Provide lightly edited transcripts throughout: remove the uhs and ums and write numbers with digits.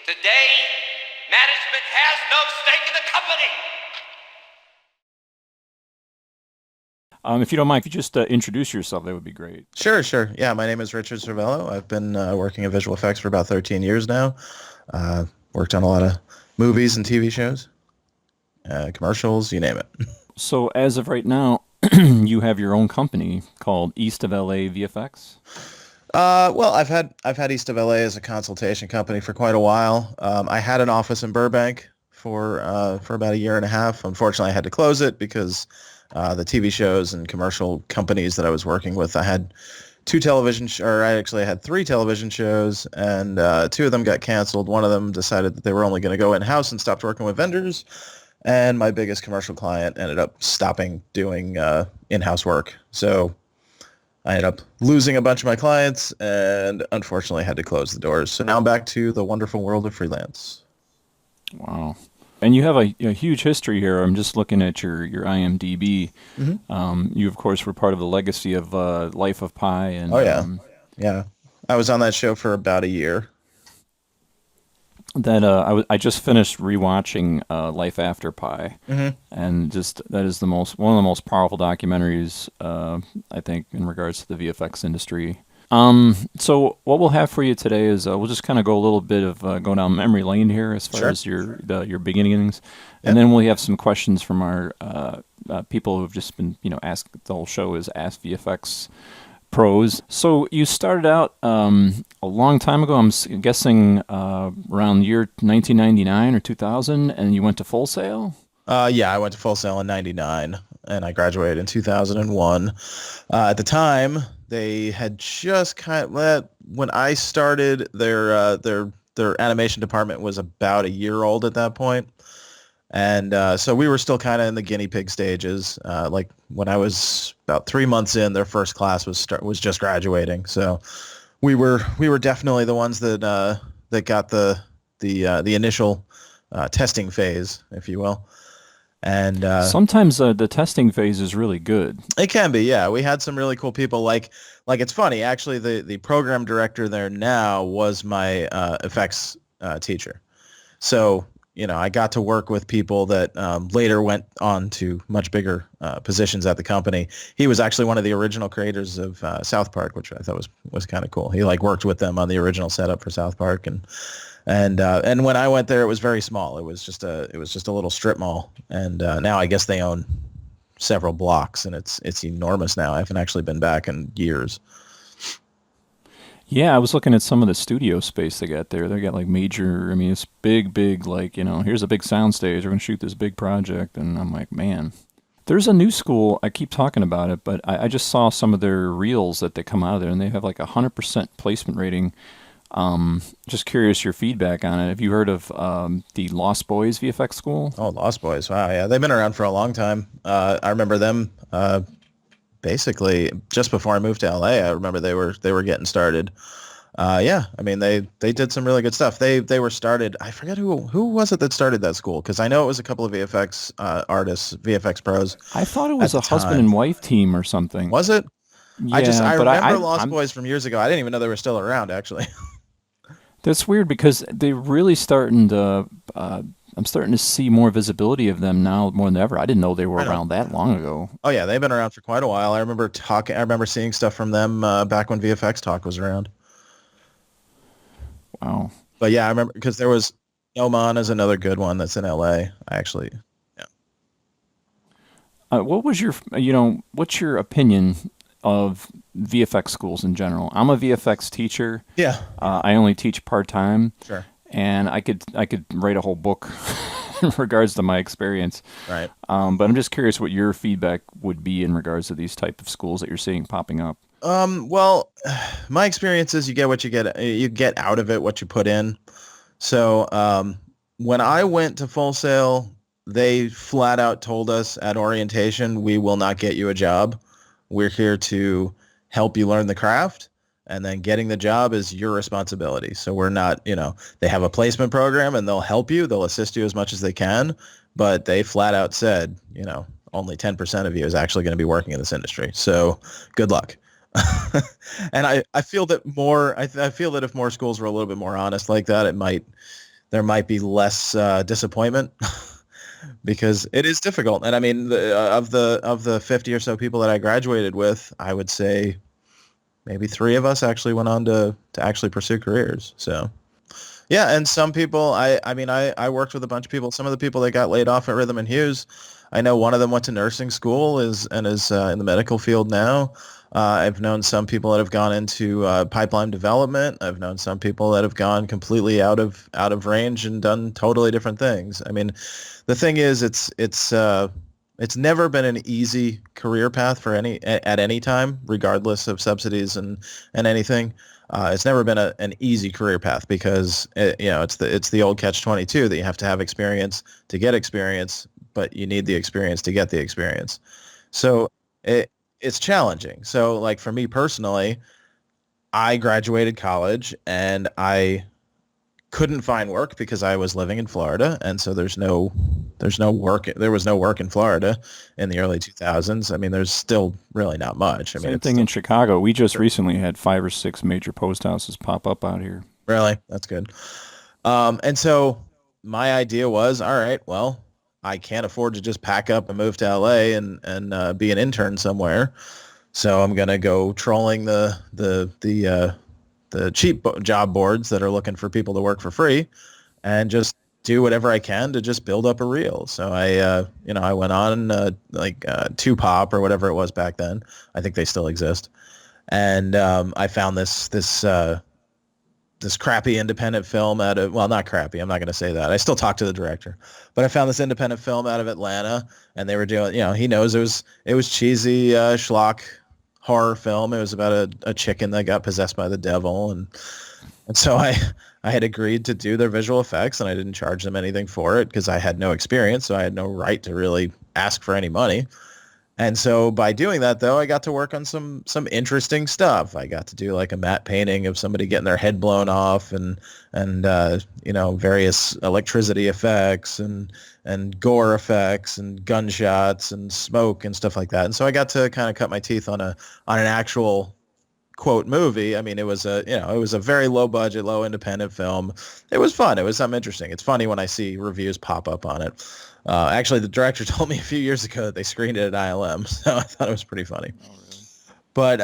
Today, management has no stake in the company. If you don't mind, if you just introduce yourself, that would be great. Sure. Yeah, my name is Richard Servello. I've been working in visual effects for about 13 years now. Worked on a lot of movies and TV shows, commercials, you name it. So, as of right now, you have your own company called East of LA VFX. Well, I've had East of LA as a consultation company for quite a while. I had an office in Burbank for about a year and a half. Unfortunately, I had to close it because the TV shows and commercial companies that I was working with, I had I had three television shows, and two of them got canceled. One of them decided that they were only going to go in-house and stopped working with vendors. And my biggest commercial client ended up stopping doing in-house work. So I ended up losing a bunch of my clients and unfortunately had to close the doors. So now I'm back to the wonderful world of freelance. Wow. And you have a huge history here. I'm just looking at your IMDb. You, of course, were part of the legacy of Life of Pi. And Oh, yeah. Yeah. I was on that show for about a year. that I just finished rewatching Life After Pi, and just that is one of the most powerful documentaries I think in regards to the VFX industry. So what we'll have for you today is we'll just kind of go a little bit of go down memory lane here as far Sure. as your beginnings, and Yep. then we'll have some questions from our people who've just been asked. The whole show is Ask VFX Pros. So you started out a long time ago. I'm guessing around the year 1999 or 2000, and you went to Full Sail. Yeah, I went to Full Sail in '99, and I graduated in 2001. At the time, they had just when I started, their animation department was about a year old at that point. And so we were still kind of in the guinea pig stages. Like when I was about 3 months in, their first class was just graduating. So we were definitely the ones that got the initial testing phase, if you will. And Sometimes the testing phase is really good. it can be, yeah. We had some really cool people. Like it's funny, actually. The program director there now was my effects teacher. So I got to work with people that later went on to much bigger positions at the company. He was actually one of the original creators of South Park, which I thought was kind of cool. He worked with them on the original setup for South Park, and when I went there, it was very small. It was just a little strip mall, and now I guess they own several blocks, and it's enormous now. I haven't actually been back in years. Yeah, I was looking at some of the studio space they got there. They got like major. I mean, it's big. Like here's a big soundstage. We're gonna shoot this big project, and I'm like, man. There's a new school. I keep talking about it, but I just saw some of their reels that they come out of there, and they have like 100% placement rating. Just curious your feedback on it. Have you heard of the Lost Boys VFX school? Oh, Lost Boys! Wow, yeah, they've been around for a long time. I remember them. Basically, just before I moved to LA, I remember they were getting started. Yeah, I mean they did some really good stuff. They were started. I forget who was it that started that school, because I know it was a couple of VFX artists, VFX pros I thought it at was the a husband time. and wife team or something. Was it? Yeah, I but remember Lost I'm Boys from years ago. I didn't even know they were still around, actually. that's weird because they really starting to. I'm starting to see more visibility of them now more than ever. I didn't know they were I know. around that long ago. Oh yeah, they've been around for quite a while. I remember seeing stuff from them back when VFX Talk was around. Wow. But yeah, I remember because there was Oman is another good one that's in LA. I actually, yeah. What was what's your opinion of VFX schools in general? I'm a VFX teacher. Yeah, I only teach part time, sure. and I could write a whole book in regards to my experience. Right. But I'm just curious what your feedback would be in regards to these type of schools that you're seeing popping up. Well, my experience is you get what you get. You get out of it what you put in. So, when I went to Full Sail, they flat out told us at orientation, we will not get you a job. We're here to help you learn the craft, and then getting the job is your responsibility. So we're not, they have a placement program and they'll help you. They'll assist you as much as they can, but they flat out said, only 10% of you is actually going to be working in this industry. So good luck. And I feel that I feel that if more schools were a little bit more honest like that, it might there might be less disappointment because it is difficult. And I mean, of the 50 or so people that I graduated with, I would say maybe 3 of us actually went on to actually pursue careers. So yeah, and some people, I worked with a bunch of people. Some of the people that got laid off at Rhythm and Hughes, I know one of them went to nursing school is in the medical field now. I've known some people that have gone into pipeline development. I've known some people that have gone completely out of range and done totally different things. I mean, the thing is, it's never been an easy career path for at any time, regardless of subsidies and anything. It's never been an easy career path because it's the old catch-22 that you have to have experience to get experience, but you need the experience to get the experience. So it's challenging. So like for me personally, I graduated college and I couldn't find work because I was living in Florida, and so there was no work in Florida in the early 2000s. I mean, there's still really not much. I mean, Same thing in Chicago. We just recently had 5 or 6 major post houses pop up out here. Really? That's good. And so my idea was, all right, well, I can't afford to just pack up and move to LA and be an intern somewhere. So I'm gonna go trolling the cheap job boards that are looking for people to work for free, and just do whatever I can to just build up a reel. So I went on Two Pop or whatever it was back then. I think they still exist, and I found this crappy independent film not crappy. I'm not going to say that. I still talk to the director, but I found this independent film out of Atlanta, and they were doing, he knows it was cheesy schlock horror film. It was about a chicken that got possessed by the devil, and so I had agreed to do their visual effects, and I didn't charge them anything for it because I had no experience, so I had no right to really ask for any money. And so by doing that, though, I got to work on some interesting stuff. I got to do like a matte painting of somebody getting their head blown off, and various electricity effects and gore effects and gunshots and smoke and stuff like that. And so I got to kind of cut my teeth on an actual quote movie. I mean, it was a very low budget, low independent film. It was fun. It was something interesting. It's funny when I see reviews pop up on it. Actually, the director told me a few years ago that they screened it at ILM, so I thought it was pretty funny. Oh, really? But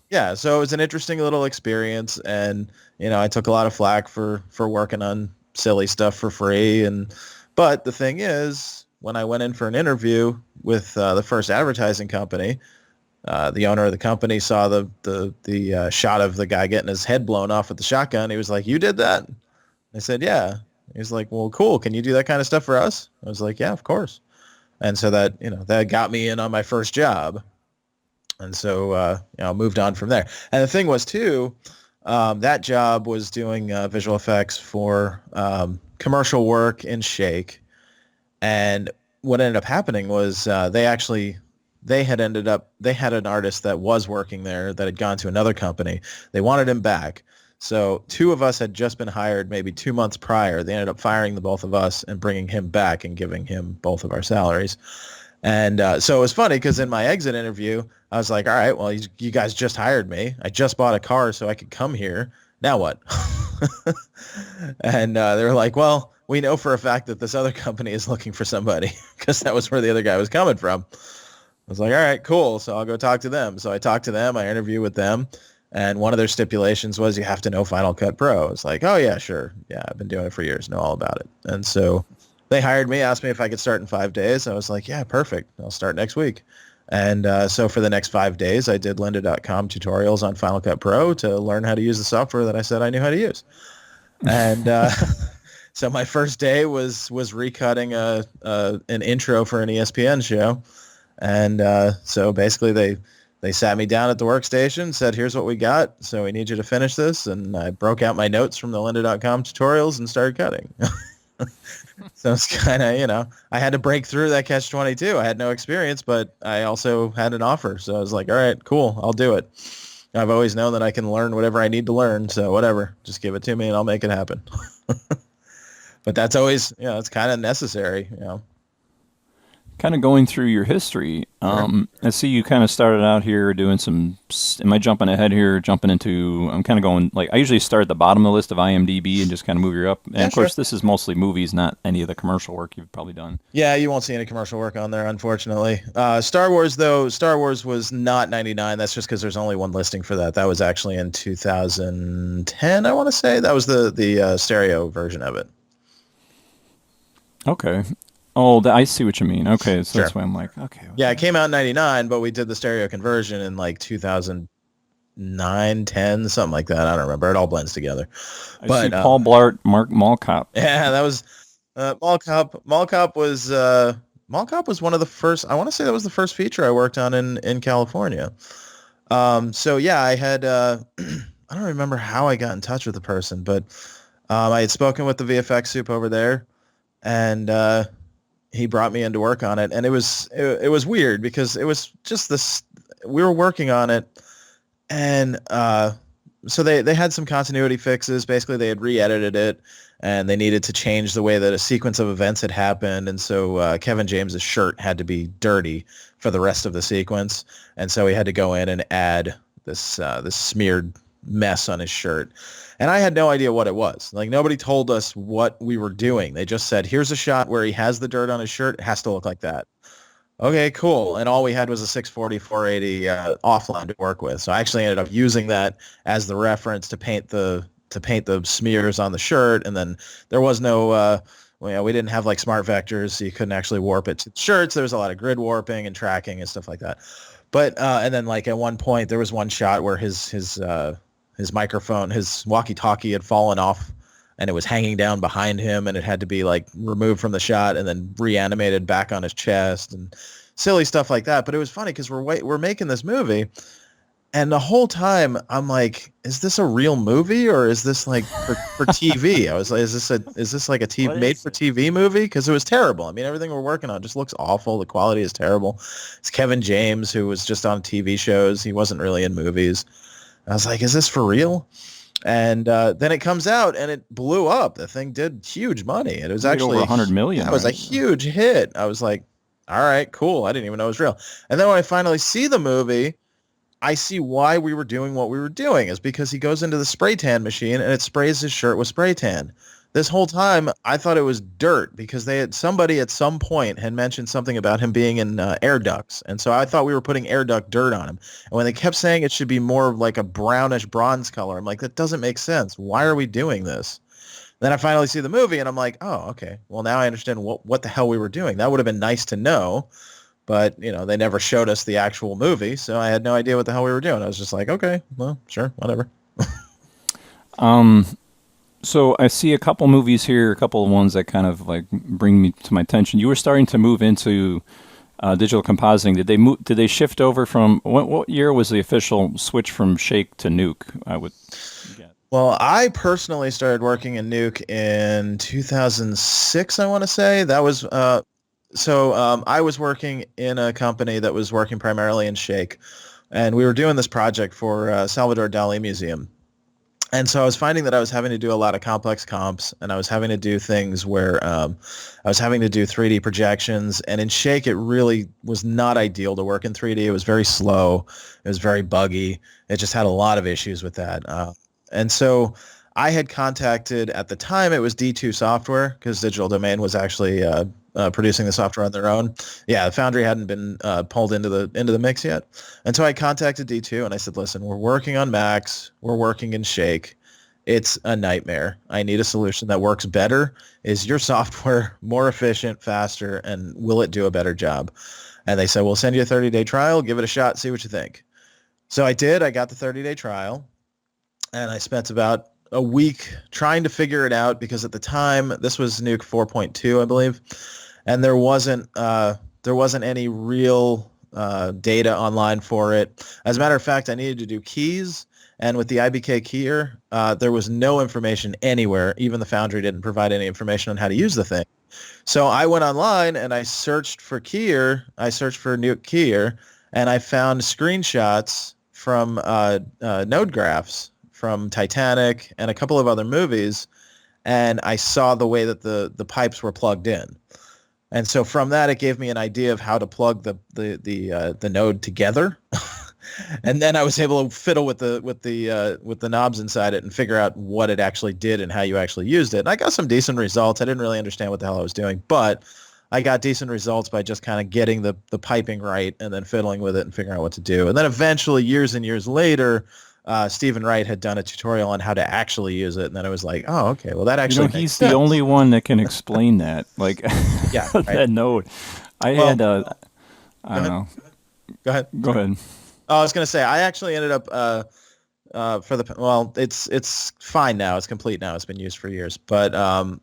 yeah, so it was an interesting little experience, and I took a lot of flack for working on silly stuff for free. But the thing is, when I went in for an interview with the first advertising company, the owner of the company saw the shot of the guy getting his head blown off with the shotgun. He was like, "You did that?" I said, "Yeah." He's like, "Well, cool. Can you do that kind of stuff for us?" I was like, "Yeah, of course." And so that got me in on my first job. And so, moved on from there. And the thing was too, that job was doing visual effects for commercial work in Shake. And what ended up happening was they had an artist that was working there that had gone to another company. They wanted him back. So 2 of us had just been hired maybe 2 months prior. They ended up firing the both of us and bringing him back and giving him both of our salaries. And so it was funny because in my exit interview, I was like, all right, well, you guys just hired me. I just bought a car so I could come here. Now what? And they were like, well, we know for a fact that this other company is looking for somebody, because that was where the other guy was coming from. I was like, all right, cool. So I'll go talk to them. So I talked to them. I interviewed with them. And one of their stipulations was you have to know Final Cut Pro. It's like, oh, yeah, sure. Yeah, I've been doing it for years. Know all about it. And so they hired me, asked me if I could start in 5 days. I was like, yeah, perfect. I'll start next week. And so for the next 5 days, I did lynda.com tutorials on Final Cut Pro to learn how to use the software that I said I knew how to use. And so my first day was recutting an intro for an ESPN show. And so basically they sat me down at the workstation, said, here's what we got. So we need you to finish this. And I broke out my notes from the lynda.com tutorials and started cutting. So it's kind of, I had to break through that catch-22. I had no experience, but I also had an offer. So I was like, all right, cool, I'll do it. I've always known that I can learn whatever I need to learn. So whatever, just give it to me and I'll make it happen. But that's always, it's kind of necessary, Kind of going through your history. I see you kind of started out here doing some. Am I jumping ahead here? Jumping into. I'm kind of going like I usually start at the bottom of the list of IMDb and just kind of move you up. And Yeah, of sure. course, this is mostly movies, not any of the commercial work you've probably done. Yeah, you won't see any commercial work on there, unfortunately. Star Wars, though, Star Wars was not 99. That's just because there's only one listing for that. That was actually in 2010, I want to say. That was the stereo version of it. Okay. Oh, I see what you mean. Okay, so Sure. that's why I'm like, okay. Yeah, it came out in 99, but we did the stereo conversion in like 2009, 10, something like that. I don't remember. It all blends together. I see But Paul Blart, Mark Mallcop. yeah, that was Mall Cop. Mall Cop was one of the first. I want to say that was the first feature I worked on in California. So yeah, I had I don't remember how I got in touch with the person, but I had spoken with the VFX soup over there, and he brought me in to work on it, and it was weird because it was just this. We were working on it, and so they had some continuity fixes. Basically, they had re-edited it, and they needed to change the way that a sequence of events had happened. And so Kevin James's shirt had to be dirty for the rest of the sequence, and so he had to go in and add this smeared mess on his shirt. And I had no idea what it was. Like, nobody told us what we were doing. They just said, here's a shot where he has the dirt on his shirt. It has to look like that. Okay, cool. And all we had was a 640, 480 offline to work with. So I actually ended up using that as the reference to paint the smears on the shirt. And then there was no, we didn't have like smart vectors, so you couldn't actually warp it to the shirts. There was a lot of grid warping and tracking and stuff like that. But and then like at one point there was one shot where his microphone, his walkie-talkie had fallen off and it was hanging down behind him, and it had to be like removed from the shot and then reanimated back on his chest and silly stuff like that. But it was funny because we're making this movie, and the whole time I'm like, is this a real movie or is this like for TV? I was like, is this like a TV made for TV movie? Because it was terrible. I mean, everything we're working on just looks awful. The quality is terrible. It's Kevin James, who was just on TV shows. He wasn't really in movies. I was like, is this for real? And then it comes out and it blew up. The thing did huge money. It was actually over 100 million. Yeah, it was a huge hit. I was like, all right, cool. I didn't even know it was real. And then when I finally see the movie, I see why we were doing what we were doing is because he goes into the spray tan machine and it sprays his shirt with spray tan. This whole time, I thought it was dirt because somebody at some point had mentioned something about him being in air ducts. And so I thought we were putting air duct dirt on him. And when they kept saying it should be more like a brownish bronze color, I'm like, that doesn't make sense. Why are we doing this? Then I finally see the movie and I'm like, oh, okay. Well, now I understand what the hell we were doing. That would have been nice to know. But, they never showed us the actual movie. So I had no idea what the hell we were doing. I was just like, okay, well, sure, whatever. So I see a couple movies here, a couple of ones that kind of like bring me to my attention. You were starting to move into digital compositing. Did they shift over from what year was the official switch from Shake to Nuke? I would get. Well, I personally started working in Nuke in 2006, I want to say. That was I was working in a company that was working primarily in Shake, and we were doing this project for Salvador Dali Museum. And so I was finding that I was having to do a lot of complex comps, and I was having to do things where I was having to do 3D projections. And in Shake, it really was not ideal to work in 3D. It was very slow. It was very buggy. It just had a lot of issues with that. And so I had contacted, at the time, it was D2 Software, because Digital Domain was actually producing the software on their own. Yeah, the Foundry hadn't been pulled into the mix yet. And so I contacted D2 and I said, listen, we're working on Macs. We're working in Shake. It's a nightmare. I need a solution that works better. Is your software more efficient, faster, and will it do a better job? And they said, we'll send you a 30-day trial. Give it a shot. See what you think. So I did. I got the 30-day trial. And I spent about a week trying to figure it out because at the time, this was Nuke 4.2, I believe. And there wasn't any real data online for it. As a matter of fact, I needed to do keys, and with the IBK keyer, there was no information anywhere. Even the Foundry didn't provide any information on how to use the thing. So I went online and I searched for keyer. I searched for Nuke keyer, and I found screenshots from node graphs from Titanic and a couple of other movies, and I saw the way that the pipes were plugged in. And so from that, it gave me an idea of how to plug the node together. And then I was able to fiddle with the knobs inside it and figure out what it actually did and how you actually used it. And I got some decent results. I didn't really understand what the hell I was doing, but I got decent results by just kind of getting the piping right and then fiddling with it and figuring out what to do. And then eventually, years and years later, Stephen Wright had done a tutorial on how to actually use it. And then I was like, oh, okay, well, that actually makes he's sense. the only one that can explain that. Like, Yeah, right. that node. I don't know. Go ahead. Go ahead. Oh, I was going to say, I actually ended up it's fine now. It's complete now. It's been used for years. But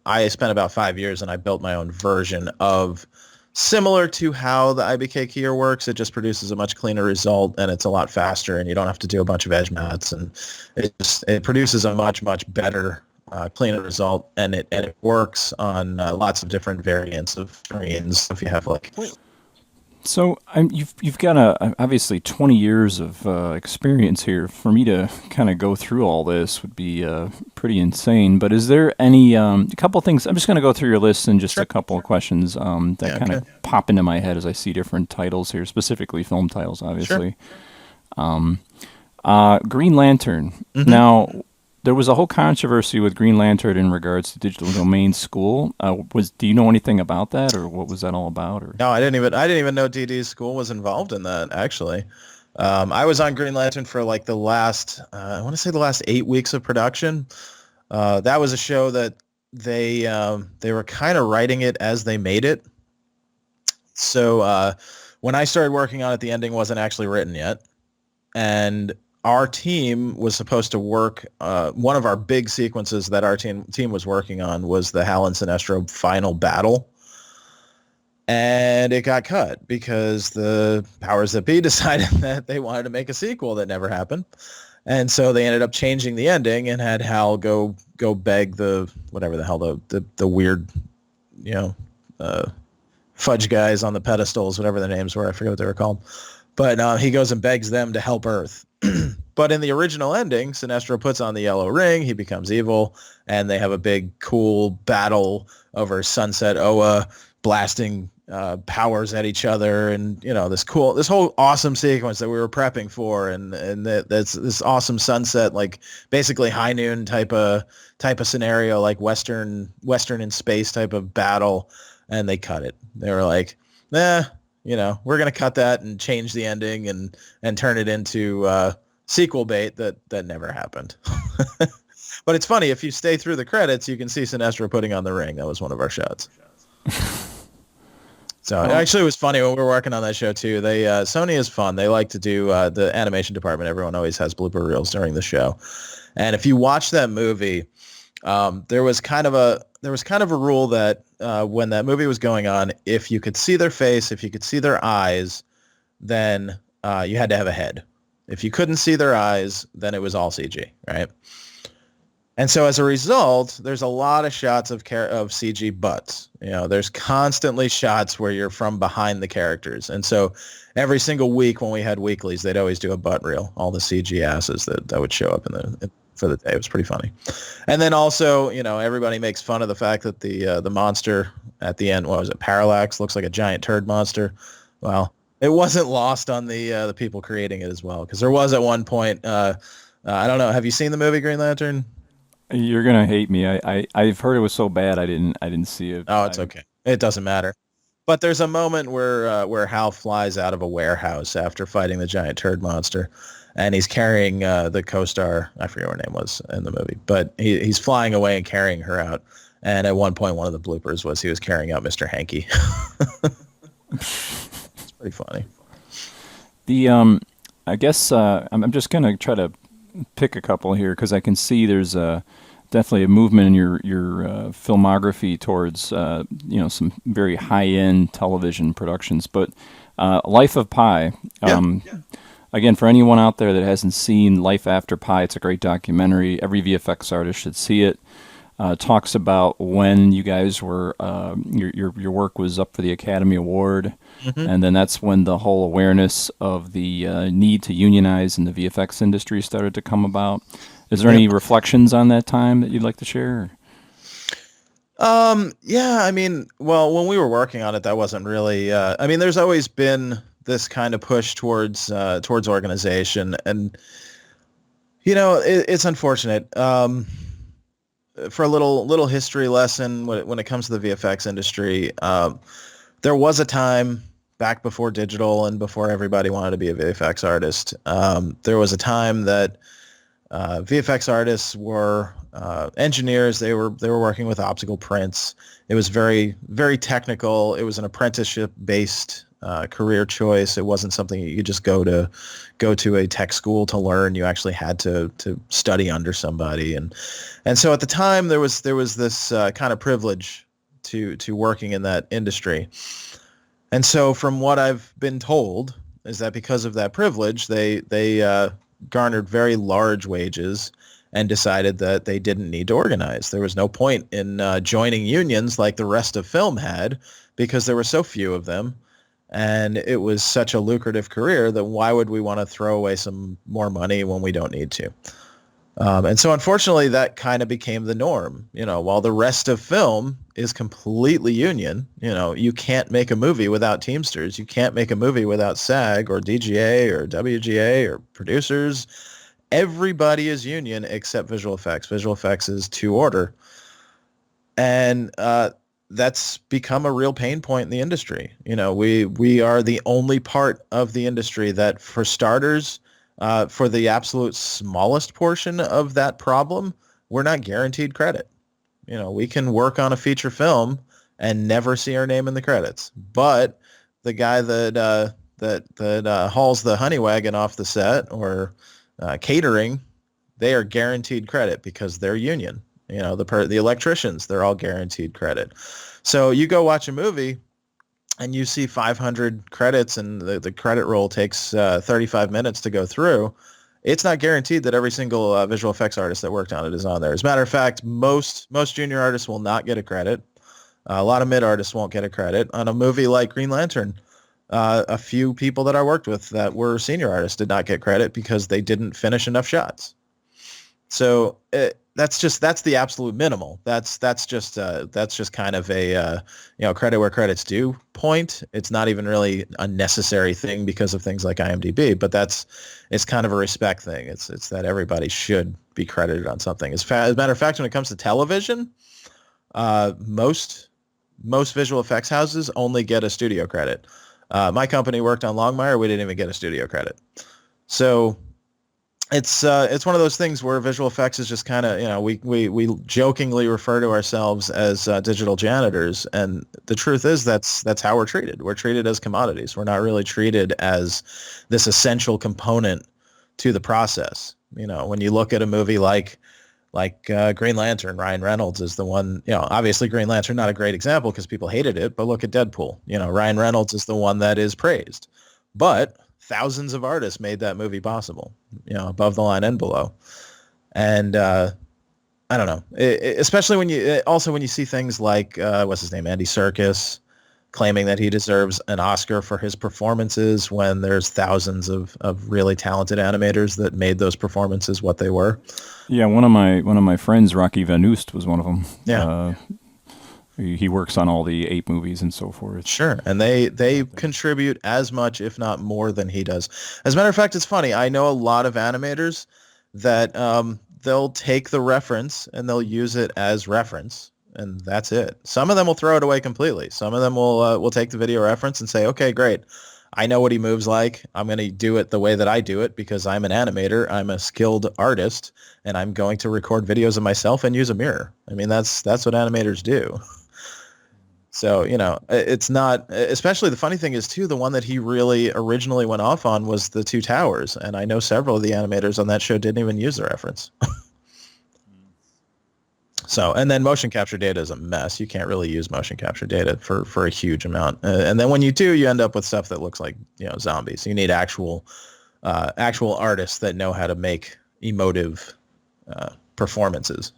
I spent about 5 years and I built my own version of similar to how the IBK keyer works. It just produces a much cleaner result and it's a lot faster and you don't have to do a bunch of edge mats, and it produces a much, much better cleaner result, and it works on lots of different variants of screens. If you have So you've got obviously 20 years of experience here. For me to kind of go through all this would be pretty insane. But is there any a couple things? I'm just going to go through your list and just a couple of questions that kind of pop into my head as I see different titles here, specifically film titles, obviously. Green Lantern. Mm-hmm. Now, there was a whole controversy with Green Lantern in regards to Digital Domain School. Do you know anything about that, or what was that all about? Or? No, I didn't even know DD's school was involved in that. Actually, I was on Green Lantern for like the last, I want to say the last 8 weeks of production. That was a show that they were kind of writing it as they made it. So when I started working on it, the ending wasn't actually written yet, and our team was supposed to work. One of our big sequences that our team was working on was the Hal and Sinestro final battle. And it got cut because the powers that be decided that they wanted to make a sequel that never happened. And so they ended up changing the ending and had Hal go beg the whatever the hell the weird, fudge guys on the pedestals, whatever their names were. I forget what they were called. But he goes and begs them to help Earth. But in the original ending, Sinestro puts on the yellow ring, he becomes evil, and they have a big, cool battle over Sunset Oa, blasting powers at each other, and this whole awesome sequence that we were prepping for, and that's this awesome sunset, like basically High Noon type of scenario, like Western in space type of battle, and they cut it. They were like, nah. We're going to cut that and change the ending and turn it into sequel bait that never happened. But it's funny, if you stay through the credits, you can see Sinestro putting on the ring. That was one of our shots. So actually, it was funny when we were working on that show too. Sony is fun. They like to do the animation department. Everyone always has blooper reels during the show. And if you watch that movie, there was kind of a rule that when that movie was going on, if you could see their face, if you could see their eyes, then you had to have a head. If you couldn't see their eyes, then it was all CG, right? And so as a result, there's a lot of shots of CG butts. There's constantly shots where you're from behind the characters. And so every single week when we had weeklies, they'd always do a butt reel, all the CG asses that would show up for the day. It was pretty funny. And then also, everybody makes fun of the fact that the monster at the end, what was it, Parallax, looks like a giant turd monster. Well, it wasn't lost on the people creating it as well, because there was at one point, I don't know, have you seen the movie Green Lantern? You're gonna hate me. I've heard it was so bad I didn't see it. Oh, it's okay. It doesn't matter. But there's a moment where Hal flies out of a warehouse after fighting the giant turd monster, and he's carrying the co-star, I forget what her name was in the movie, but he's flying away and carrying her out. And at one point, one of the bloopers was he was carrying out Mr. Hanky. It's pretty funny. I guess I'm just gonna try to pick a couple here because I can see there's definitely a movement in your filmography towards some very high-end television productions. But Life of Pi. Again, for anyone out there that hasn't seen Life After Pi, it's a great documentary. Every VFX artist should see it. Talks about when you guys were your work was up for the Academy Award, and then that's when the whole awareness of the need to unionize in the VFX industry started to come about. Is there any reflections on that time that you'd like to share? Yeah, I mean, well, when we were working on it, that wasn't really, I mean, there's always been this kind of push towards organization, and it's unfortunate. For a little history lesson when it comes to the VFX industry, there was a time back before digital and before everybody wanted to be a VFX artist. There was a time that VFX artists were engineers. They were working with optical prints. It was very, very technical. It was an apprenticeship based career choice. It wasn't something you could just go to a tech school to learn. You actually had to study under somebody, and so at the time there was this kind of privilege to working in that industry. And so from what I've been told is that because of that privilege, they garnered very large wages and decided that they didn't need to organize. There was no point in joining unions like the rest of film had, because there were so few of them, and it was such a lucrative career that why would we want to throw away some more money when we don't need to? And so unfortunately that kind of became the norm. While the rest of film is completely union, you can't make a movie without Teamsters. You can't make a movie without SAG or DGA or WGA or producers. Everybody is union except visual effects. Visual effects is to order. And that's become a real pain point in the industry. We are the only part of the industry that, for starters, for the absolute smallest portion of that problem, we're not guaranteed credit. We can work on a feature film and never see our name in the credits. But the guy that hauls the honey wagon off the set or catering, they are guaranteed credit because they're union. The electricians, they're all guaranteed credit. So you go watch a movie and you see 500 credits and the credit roll takes 35 minutes to go through. It's not guaranteed that every single visual effects artist that worked on it is on there. As a matter of fact, most junior artists will not get a credit. A lot of mid artists won't get a credit. On a movie like Green Lantern, a few people that I worked with that were senior artists did not get credit because they didn't finish enough shots. So that's the absolute minimal. That's just kind of a credit where credit's due point. It's not even really a necessary thing because of things like IMDb, but it's kind of a respect thing. It's that everybody should be credited on something. As a matter of fact, when it comes to television, most visual effects houses only get a studio credit. My company worked on Longmire. We didn't even get a studio credit. So it's one of those things where visual effects is just kind of, we jokingly refer to ourselves as digital janitors, and the truth is that's how we're treated. We're treated as commodities. We're not really treated as this essential component to the process. When you look at a movie like Green Lantern, Ryan Reynolds is the one. Obviously Green Lantern, not a great example because people hated it, but look at Deadpool. Ryan Reynolds is the one that is praised, but thousands of artists made that movie possible, above the line and below. And I don't know, especially when you see things like, what's his name, Andy Serkis, claiming that he deserves an Oscar for his performances when there's thousands of really talented animators that made those performances what they were. Yeah, one of my friends, Rocky Van Oost, was one of them. Yeah. He works on all the Ape movies and so forth. Sure. And they contribute as much, if not more, than he does. As a matter of fact, it's funny. I know a lot of animators that they'll take the reference and they'll use it as reference, and that's it. Some of them will throw it away completely. Some of them will take the video reference and say, okay, great. I know what he moves like. I'm going to do it the way that I do it because I'm an animator. I'm a skilled artist, and I'm going to record videos of myself and use a mirror. I mean, that's what animators do. So, it's not, especially the funny thing is too, the one that he really originally went off on was the Two Towers. And I know several of the animators on that show didn't even use the reference. So, and then motion capture data is a mess. You can't really use motion capture data for a huge amount. And then when you do, you end up with stuff that looks like, zombies. You need actual artists that know how to make emotive performances.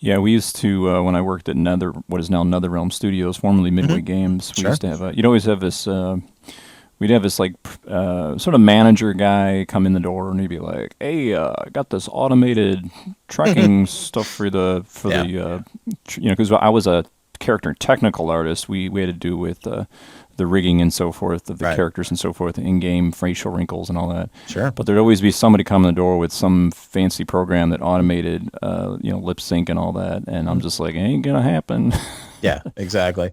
Yeah, we used to, when I worked at what is now NetherRealm Studios, formerly Midway Games, we used to have, you'd always have this, we'd have this like sort of manager guy come in the door, and he'd be like, "Hey, I got this automated tracking stuff for Yeah. the because I was a character technical artist. We had to do with the rigging and so forth of the Right. characters and so forth, in-game facial wrinkles and all that. Sure. But there'd always be somebody come in the door with some fancy program that automated lip sync and all that, and I'm just like, it ain't gonna happen. Yeah, exactly.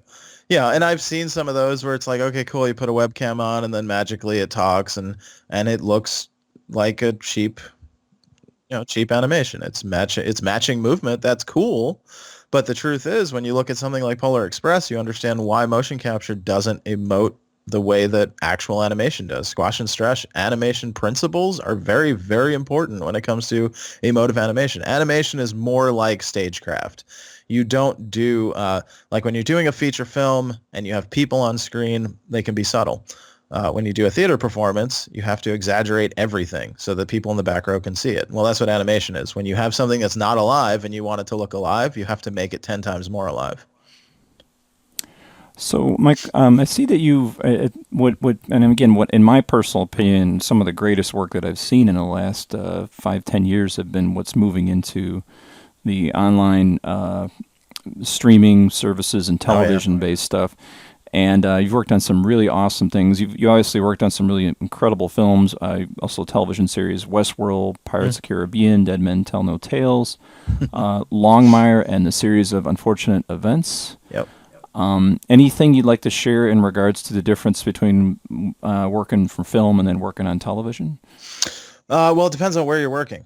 Yeah, and I've seen some of those where it's like, okay, cool, you put a webcam on and then magically it talks and it looks like a cheap animation. It's matching movement. That's cool. But the truth is, when you look at something like Polar Express, you understand why motion capture doesn't emote the way that actual animation does. Squash and stretch animation principles are very, very important when it comes to emotive animation. Animation is more like stagecraft. You don't do, like when you're doing a feature film and you have people on screen, they can be subtle. When you do a theater performance, you have to exaggerate everything so that people in the back row can see it. Well, that's what animation is. When you have something that's not alive and you want it to look alive, you have to make it 10 times more alive. So, Mike, I see that you've and again, what in my personal opinion, some of the greatest work that I've seen in the last 5-10 years have been what's moving into the online streaming services and television-based stuff. And you've worked on some really awesome things. You obviously worked on some really incredible films. Also television series, Westworld, Pirates of the Caribbean, Dead Men Tell No Tales, Longmire, and the series of Unfortunate Events. Yep. Anything you'd like to share in regards to the difference between working for film and then working on television? Well, it depends on where you're working.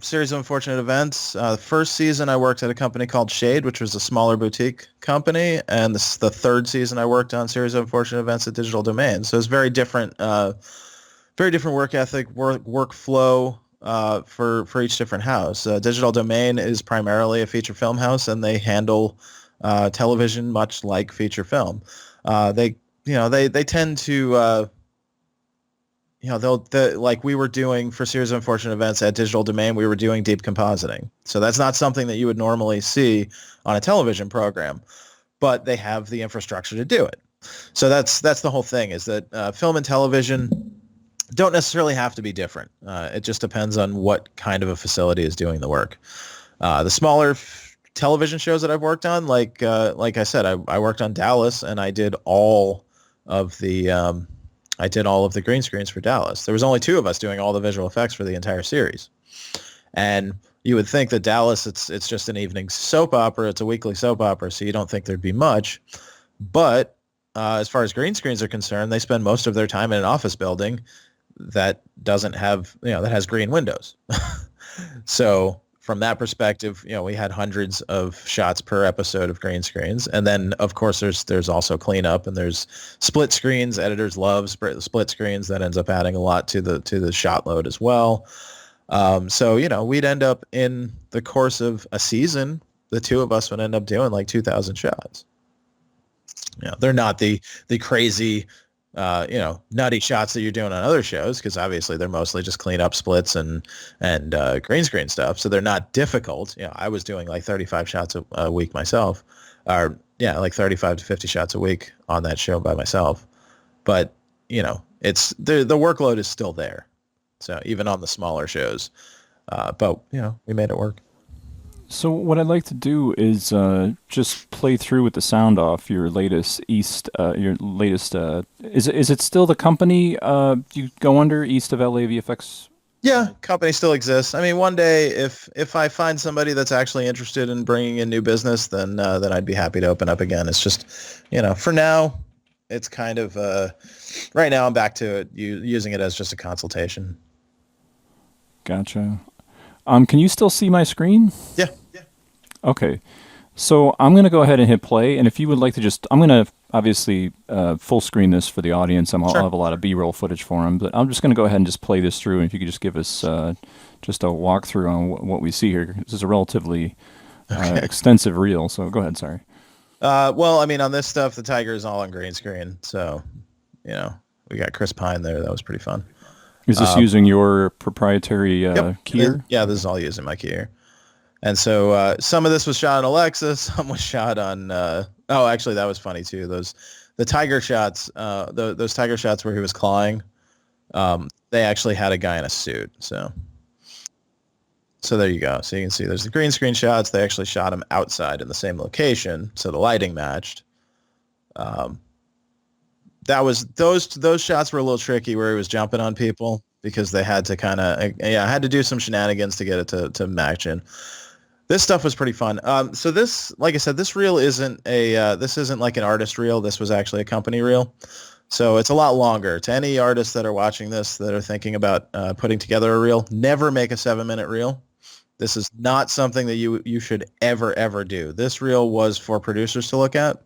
Series of Unfortunate Events. The first season I worked at a company called Shade, which was a smaller boutique company, and the third season I worked on Series of Unfortunate Events at Digital Domain. So it's very different work ethic, workflow for each different house. Digital Domain is primarily a feature film house, and they handle television much like feature film. They tend to like we were doing for Series of Unfortunate Events at Digital Domain, we were doing deep compositing. So that's not something that you would normally see on a television program, but they have the infrastructure to do it. So that's the whole thing, is that film and television don't necessarily have to be different. It just depends on what kind of a facility is doing the work. The smaller television shows that I've worked on, like I said, I worked on Dallas, and I did all of the green screens for Dallas. There was only 2 of us doing all the visual effects for the entire series. And you would think that Dallas, it's just an evening soap opera. It's a weekly soap opera, so you don't think there'd be much. But as far as green screens are concerned, they spend most of their time in an office building that doesn't have, that has green windows. So from that perspective, we had hundreds of shots per episode of green screens. And then, of course, there's also cleanup, and there's split screens. Editors love split screens. That ends up adding a lot to the shot load as well. So, we'd end up in the course of a season, the 2 of us would end up doing like 2,000 shots. They're not the crazy nutty shots that you're doing on other shows, because obviously they're mostly just clean up splits and green screen stuff. So they're not difficult. I was doing like 35 shots a week myself, or like 35 to 50 shots a week on that show by myself. But it's the workload is still there. So even on the smaller shows, but we made it work. So what I'd like to do is just play through with the sound off your latest is it still the company you go under, East of LA VFX? Yeah, company still exists. I mean, one day if I find somebody that's actually interested in bringing in new business, then I'd be happy to open up again. It's just, for now, it's kind of right now I'm back to it, using it as just a consultation. Gotcha. Can you still see my screen? Yeah. Okay. So I'm going to go ahead and hit play, and if you would like to I'm going to obviously full screen this for the audience. I'll have a lot of B-roll footage for them, but I'm just going to go ahead and just play this through, and if you could just give us just a walkthrough on what we see here. This is a relatively extensive reel, so go ahead, sorry. Well, I mean, on this stuff, the tiger is all on green screen, so, we got Chris Pine there. That was pretty fun. Is this using your proprietary keyer? Yeah, this is all using my keyer. And so some of this was shot on Alexa, some was shot on actually that was funny too. The tiger shots, those tiger shots where he was clawing, they actually had a guy in a suit. So there you go. So you can see there's the green screen shots. They actually shot him outside in the same location, so the lighting matched. That was those shots were a little tricky where he was jumping on people because they had to kind of had to do some shenanigans to get it to match in. This stuff was pretty fun. So this, like I said, this reel isn't this isn't like an artist reel. This was actually a company reel. So it's a lot longer. To any artists that are watching this that are thinking about putting together a reel, never make a 7-minute reel. This is not something that you should ever do. This reel was for producers to look at.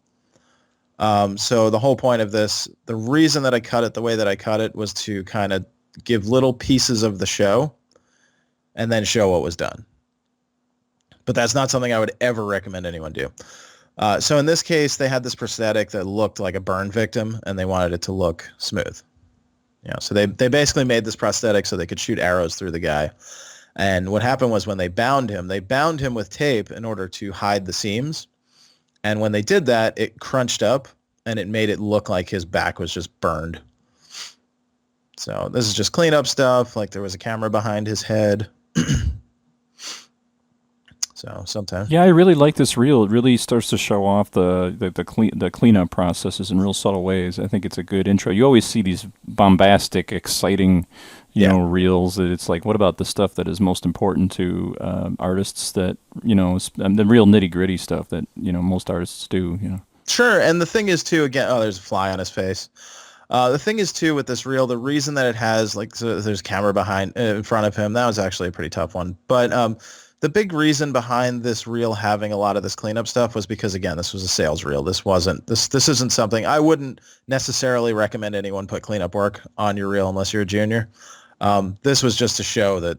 So the whole point of this, the reason that I cut it the way that I cut it was to kind of give little pieces of the show and then show what was done. But that's not something I would ever recommend anyone do. So in this case, they had this prosthetic that looked like a burn victim, and they wanted it to look smooth. So they basically made this prosthetic so they could shoot arrows through the guy. And what happened was when they bound him with tape in order to hide the seams. And when they did that, it crunched up, and it made it look like his back was just burned. So this is just cleanup stuff, like there was a camera behind his head. So sometimes. Yeah, I really like this reel. It really starts to show off the cleanup processes in real subtle ways. I think it's a good intro. You always see these bombastic, exciting, reels. It's like, what about the stuff that is most important to artists that, the real nitty gritty stuff that, most artists do, Sure. And the thing is too, again, there's a fly on his face. The thing is too with this reel, the reason that it has there's a camera behind in front of him, that was actually a pretty tough one. But the big reason behind this reel having a lot of this cleanup stuff was because, again, this was a sales reel. This isn't something I wouldn't necessarily recommend anyone put cleanup work on your reel unless you're a junior. This was just to show that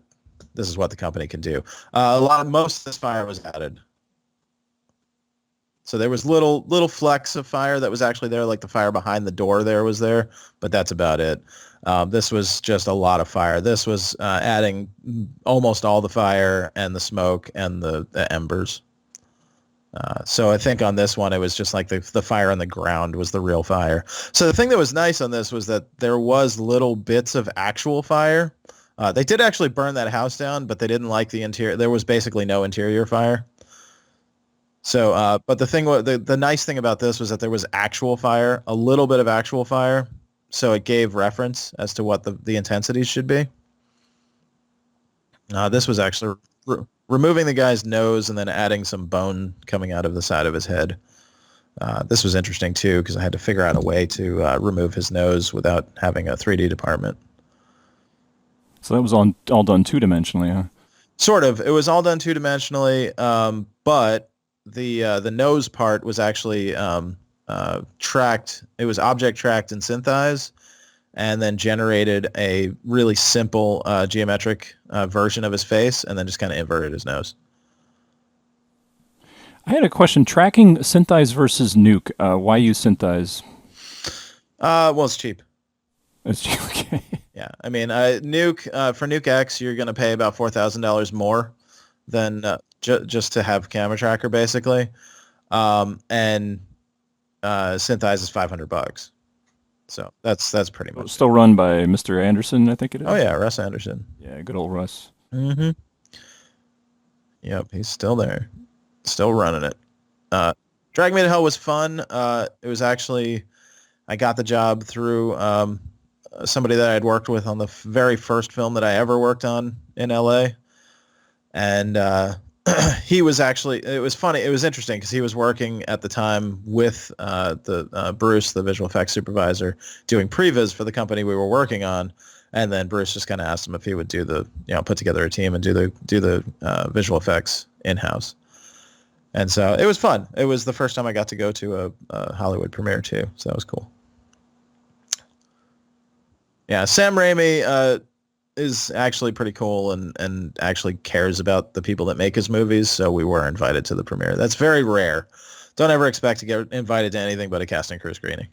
this is what the company can do. Most of this fire was added. So there was little flecks of fire that was actually there, like the fire behind the door there was there, but that's about it. This was just a lot of fire. This was adding almost all the fire and the smoke and the embers. So I think on this one, it was just like the fire on the ground was the real fire. So the thing that was nice on this was that there was little bits of actual fire. They did actually burn that house down, but they didn't like the interior. There was basically no interior fire. So, but the nice thing about this was that there was actual fire, a little bit of actual fire. So it gave reference as to what the intensities should be. This was actually removing the guy's nose and then adding some bone coming out of the side of his head. This was interesting too because I had to figure out a way to remove his nose without having a 3D department. So that was all done two-dimensionally, huh? Sort of. It was all done two-dimensionally, but the nose part was actually tracked. It was object tracked in Synthesize, and then generated a really simple geometric version of his face, and then just kind of inverted his nose. I had a question. Tracking Synthesize versus Nuke. Why use Synthesize? Well, it's cheap. It's cheap. Okay. Yeah, I mean, Nuke for Nuke X, you're going to pay about $4,000 more than just to have Camera Tracker, basically, and Synthesize is $500. So that's pretty much. Still run by Mr. Anderson, I think it is. Oh yeah, Russ Anderson. Yeah, good old Russ. Mm-hmm. Yep, he's still there, still running it. Drag Me to Hell was fun. It was actually, I got the job through somebody that I had worked with on the very first film that I ever worked on in LA. And he was actually, it was funny, it was interesting because he was working at the time with Bruce, the visual effects supervisor, doing previs for the company we were working on. And then Bruce just kind of asked him if he would do put together a team and do the visual effects in-house. And so it was fun. It was the first time I got to go to a Hollywood premiere too. So that was cool. Yeah, Sam Raimi is actually pretty cool and actually cares about the people that make his movies, so we were invited to the premiere. That's very rare. Don't ever expect to get invited to anything but a cast and crew screening.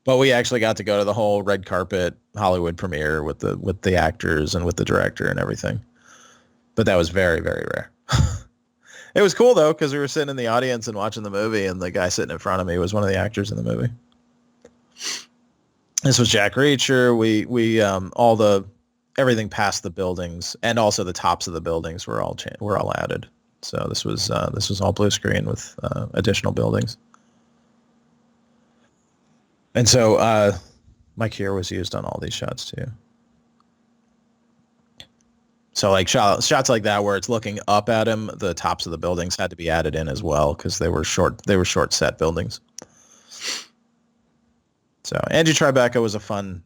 But we actually got to go to the whole red carpet Hollywood premiere with the actors and with the director and everything. But that was very, very rare. It was cool though, because we were sitting in the audience and watching the movie, and the guy sitting in front of me was one of the actors in the movie. This was Jack Reacher. We all the everything past the buildings and also the tops of the buildings were all added. So this was all blue screen with additional buildings. And so Mike here was used on all these shots too. So like shots like that where it's looking up at him, the tops of the buildings had to be added in as well because they were short set buildings. So Angie Tribeca was a fun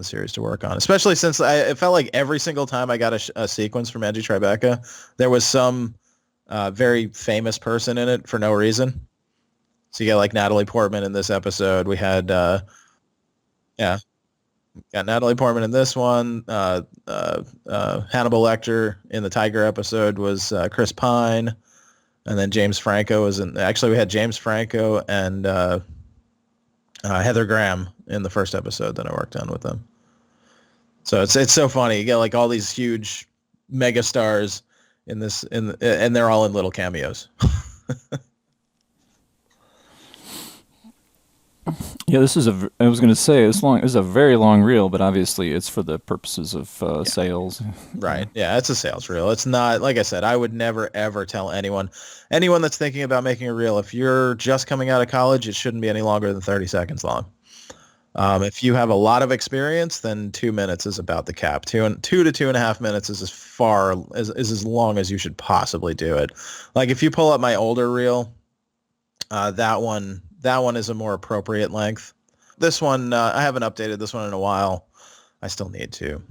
series to work on, especially since it felt like every single time I got a sequence from Angie Tribeca, there was some very famous person in it for no reason. So you get like Natalie Portman in this episode. We had got Natalie Portman in this one. Hannibal Lecter in the Tiger episode was Chris Pine, and then James Franco was in. Actually, we had James Franco and Heather Graham in the first episode that I worked on with them. So it's so funny. You get like all these huge mega stars in this, and they're all in little cameos. Yeah, I was going to say, this is a very long reel, but obviously it's for the purposes of sales. Right. Yeah, it's a sales reel. It's not, like I said, I would never, ever tell anyone that's thinking about making a reel, if you're just coming out of college, it shouldn't be any longer than 30 seconds long. If you have a lot of experience, then 2 minutes is about the cap. 2 to 2.5 minutes is as long as you should possibly do it. Like if you pull up my older reel, that one is a more appropriate length. This one, I haven't updated this one in a while. I still need to.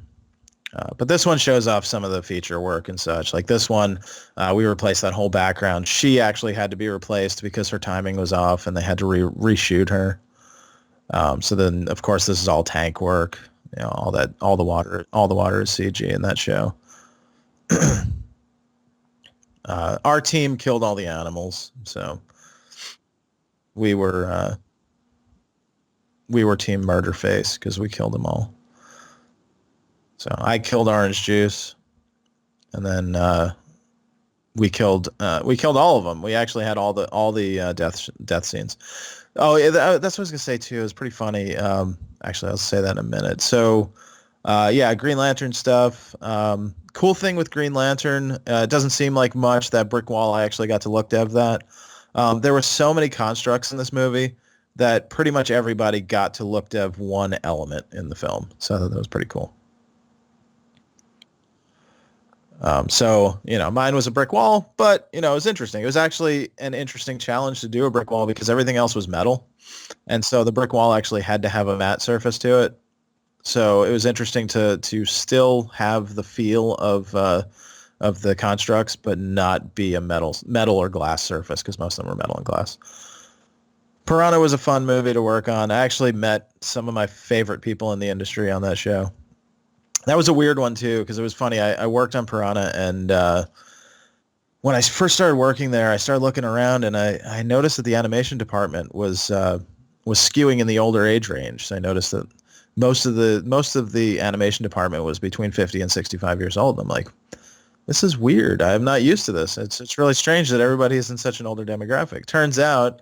But this one shows off some of the feature work and such. Like this one, we replaced that whole background. She actually had to be replaced because her timing was off and they had to reshoot her. So then, of course, this is all tank work. You know, all the water is CG in that show. Our team killed all the animals, so we were team murder face because we killed them all. So I killed Orange Juice, and then we killed all of them. We actually had all the death scenes. Oh, yeah, that's what I was gonna say too. It was pretty funny. Actually, I'll say that in a minute. So, Green Lantern stuff. Cool thing with Green Lantern, it doesn't seem like much. That brick wall, I actually got to look dev that. There were so many constructs in this movie that pretty much everybody got to look dev one element in the film. So that was pretty cool. So, mine was a brick wall, but, it was interesting. It was actually an interesting challenge to do a brick wall because everything else was metal. And so the brick wall actually had to have a matte surface to it. So it was interesting to still have the feel of the constructs, but not be a metal or glass surface because most of them were metal and glass. Piranha was a fun movie to work on. I actually met some of my favorite people in the industry on that show. That was a weird one too, because it was funny. I worked on Piranha, and when I first started working there, I started looking around, and I noticed that the animation department was skewing in the older age range. So I noticed that most of the animation department was between 50 and 65 years old. And I'm like, this is weird. I'm not used to this. It's really strange that everybody is in such an older demographic. Turns out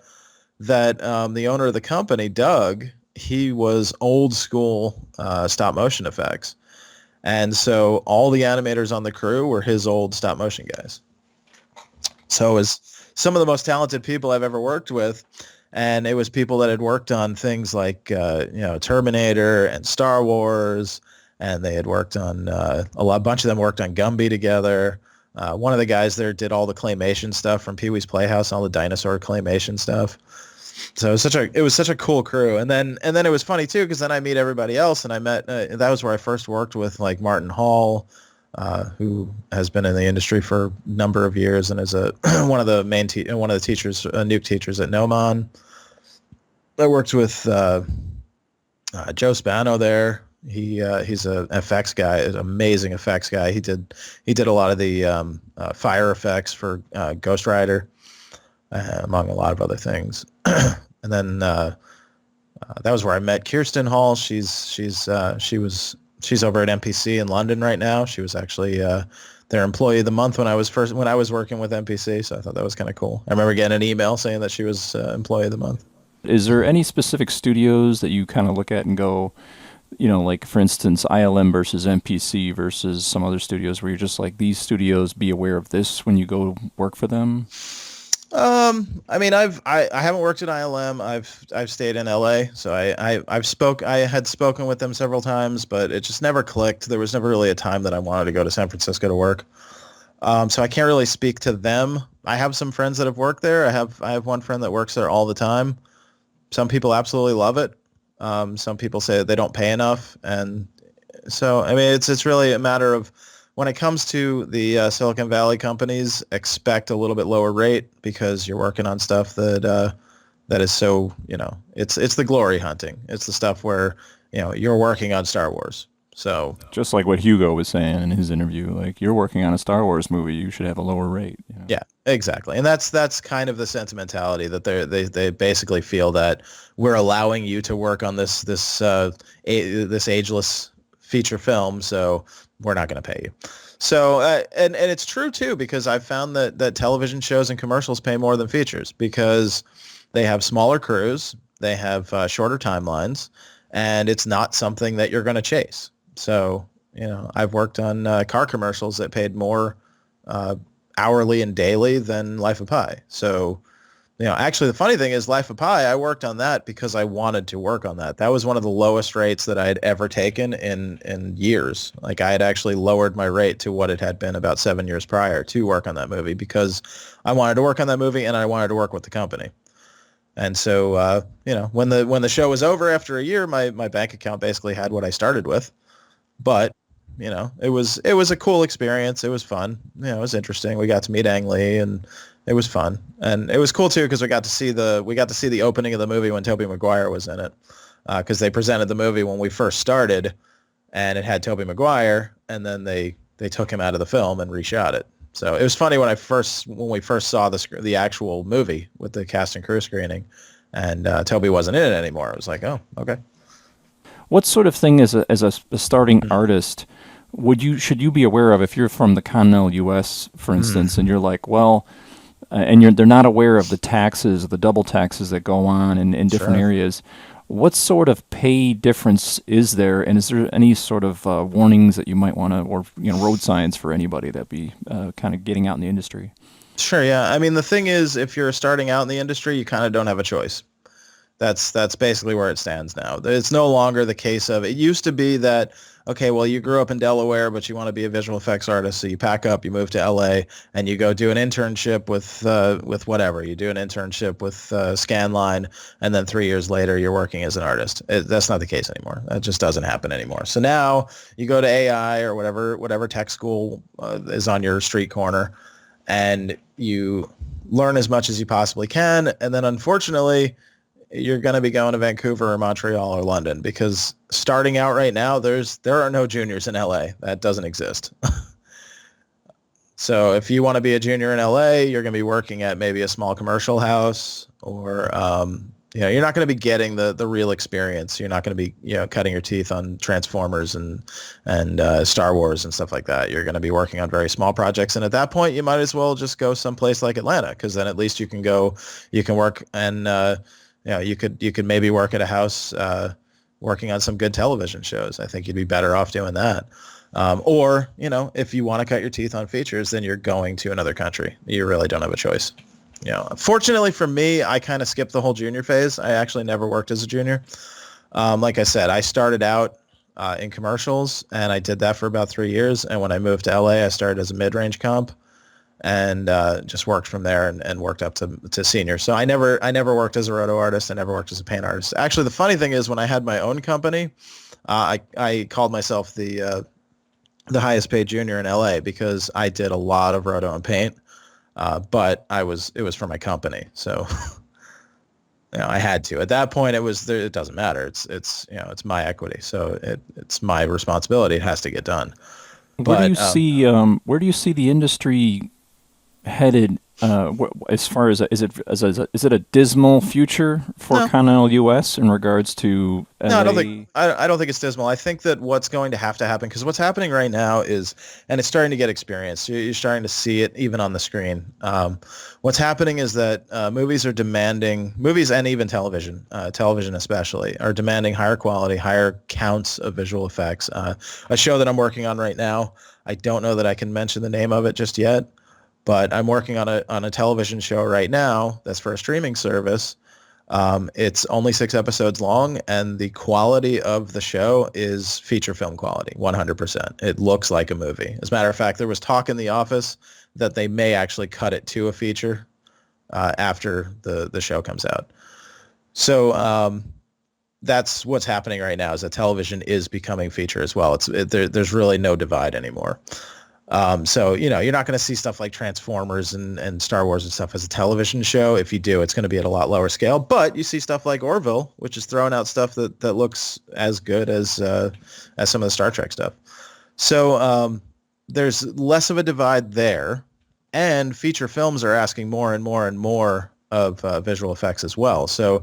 that the owner of the company, Doug, he was old school stop motion effects. And so all the animators on the crew were his old stop motion guys. So it was some of the most talented people I've ever worked with. And it was people that had worked on things like, Terminator and Star Wars. And they had worked on a bunch of them worked on Gumby together. One of the guys there did all the claymation stuff from Pee-wee's Playhouse, all the dinosaur claymation stuff. So it was such a cool crew. And then it was funny too, because then I meet everybody else, and I met that was where I first worked with like Martin Hall, who has been in the industry for a number of years and is one of the teachers, Nuke teachers at Nomon. I worked with Joe Spano there. He's a FX guy, an amazing effects guy. He did a lot of the fire effects for Ghost Rider, among a lot of other things. And then that was where I met Kirsten Hall. She's over at MPC in London right now. She was actually their employee of the month when I was working with MPC. So I thought that was kind of cool. I remember getting an email saying that she was employee of the month. Is there any specific studios that you kind of look at and go, you know, like for instance, ILM versus MPC versus some other studios where you're just like, these studios, be aware of this when you go work for them? I mean, I haven't worked at ILM. I've stayed in LA, so I had spoken with them several times, but it just never clicked. There was never really a time that I wanted to go to San Francisco to work. So I can't really speak to them. I have some friends that have worked there. I have one friend that works there all the time. Some people absolutely love it. Some people say that they don't pay enough, and so I mean, it's really a matter of, when it comes to the Silicon Valley companies, expect a little bit lower rate because you're working on stuff that is so, you know, it's the glory hunting. It's the stuff where, you know, you're working on Star Wars. So Just like what Hugo was saying in his interview, like, you're working on a Star Wars movie, you should have a lower rate. You know? yeah, exactly, and that's kind of the sentimentality that they basically feel that we're allowing you to work on this ageless feature film, so we're not going to pay you. So, and it's true too, because I've found that television shows and commercials pay more than features because they have smaller crews, they have shorter timelines, and it's not something that you're going to chase. So, you know, I've worked on car commercials that paid more hourly and daily than Life of Pi. So, you know, actually, the funny thing is, Life of Pi, I worked on that because I wanted to work on that. That was one of the lowest rates that I had ever taken in years. Like, I had actually lowered my rate to what it had been about 7 years prior to work on that movie because I wanted to work on that movie and I wanted to work with the company. And so, you know, when the show was over after a year, my bank account basically had what I started with. But, you know, it was a cool experience. It was fun. You know, it was interesting. We got to meet Ang Lee, and it was fun. And it was cool too because we got to see the opening of the movie when Tobey Maguire was in it, because they presented the movie when we first started, and it had Tobey Maguire, and then they took him out of the film and reshot it. So it was funny when we first saw the actual movie with the cast and crew screening, and Tobey wasn't in it anymore. It was like, oh, okay. What sort of thing as a starting artist should you be aware of if you're from the continental U.S., for instance, and you're like, well, and they're not aware of the taxes, the double taxes that go on in different areas. What sort of pay difference is there, and is there any sort of warnings that you might want to, or, you know, road signs for anybody that be kind of getting out in the industry? Sure, yeah. I mean, the thing is, if you're starting out in the industry, you kind of don't have a choice. That's basically where it stands now. It's no longer the case of, it used to be that, okay, well, you grew up in Delaware, but you want to be a visual effects artist, so you pack up, you move to LA, and you go do an internship with whatever. You do an internship with Scanline, and then 3 years later, you're working as an artist. That's not the case anymore. That just doesn't happen anymore. So now you go to AI or whatever tech school is on your street corner, and you learn as much as you possibly can, and then unfortunately, you're going to be going to Vancouver or Montreal or London, because starting out right now, there are no juniors in LA. That doesn't exist. So if you want to be a junior in LA, you're going to be working at maybe a small commercial house, or you know, you're not going to be getting the real experience. You're not going to be, you know, cutting your teeth on Transformers and Star Wars and stuff like that. You're going to be working on very small projects, and at that point, you might as well just go someplace like Atlanta, because then at least you can work and you know, you could maybe work at a house working on some good television shows. I think you'd be better off doing that. Or, you know, if you want to cut your teeth on features, then you're going to another country. You really don't have a choice. You know, fortunately for me, I kind of skipped the whole junior phase. I actually never worked as a junior. Like I said, I started out in commercials, and I did that for about 3 years. And when I moved to LA, I started as a mid-range comp, and just worked from there and worked up to senior. So I never worked as a roto artist. I never worked as a paint artist. Actually, the funny thing is, when I had my own company, I called myself the highest paid junior in LA because I did a lot of roto and paint, but it was for my company. So you know, I had to. At that point, it doesn't matter. It's you know, it's my equity, so it's my responsibility. It has to get done. Where do you see the industry headed As far as is it a dismal future for No, continental U.S. in regards to no, L.A.? I don't think it's dismal. I think that what's going to have to happen, because what's happening right now is, and it's starting to get experienced. You're starting to see it even on the screen. What's happening is that movies and even television especially, are demanding higher quality, higher counts of visual effects. A show that I'm working on right now, I don't know that I can mention the name of it just yet, but I'm working on a television show right now that's for a streaming service. It's only 6 episodes long, and the quality of the show is feature film quality, 100%. It looks like a movie. As a matter of fact, there was talk in the office that they may actually cut it to a feature after the show comes out. So that's what's happening right now, is that television is becoming feature as well. There's really no divide anymore. So, you're not going to see stuff like Transformers and Star Wars and stuff as a television show. If you do, it's going to be at a lot lower scale. But you see stuff like Orville, which is throwing out stuff that looks as good as some of the Star Trek stuff. So there's less of a divide there. And feature films are asking more and more and more of visual effects as well. So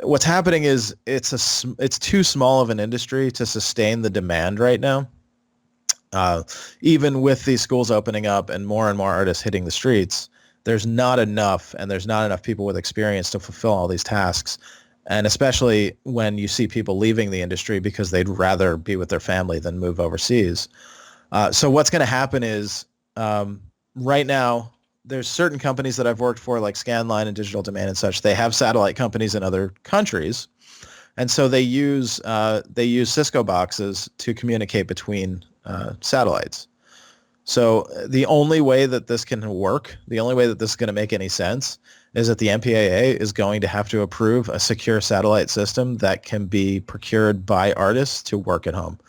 what's happening is it's too small of an industry to sustain the demand right now. Even with these schools opening up and more artists hitting the streets, there's not enough people with experience to fulfill all these tasks. And especially when you see people leaving the industry because they'd rather be with their family than move overseas. So what's going to happen is right now, there's certain companies that I've worked for, like Scanline and Digital Demand and such. They have satellite companies in other countries. And so they use Cisco boxes to communicate between satellites. So the only way that this can work, the only way that this is going to make any sense, is that the MPAA is going to have to approve a secure satellite system that can be procured by artists to work at home.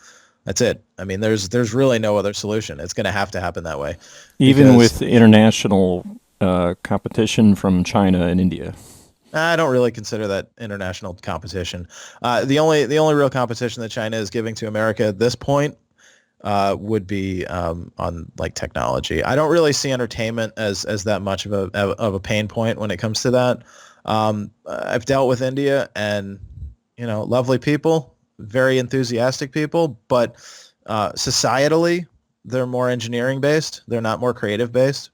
That's it. I mean, there's really no other solution. It's going to happen that way. Even with international competition from China and India. I don't really consider that international competition. The only real competition that China is giving to America at this point would be on like technology. I don't really see entertainment as that much of a pain point when it comes to that. I've dealt with India, and lovely people, very enthusiastic people, but societally they're more engineering based. They're not more creative based.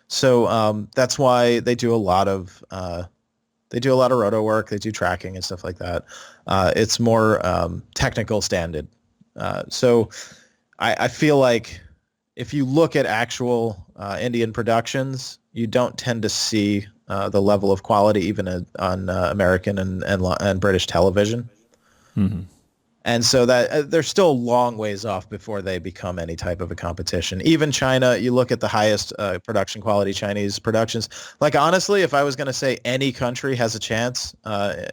So that's why they do a lot of roto work. They do tracking and stuff like that. It's more technical standard. So I feel like if you look at actual Indian productions, you don't tend to see the level of quality even on American and British television. Mm-hmm. And so that they're still a long ways off before they become any type of a competition. Even China, you look at the highest production quality Chinese productions. Like, honestly, if I was going to say any country has a chance,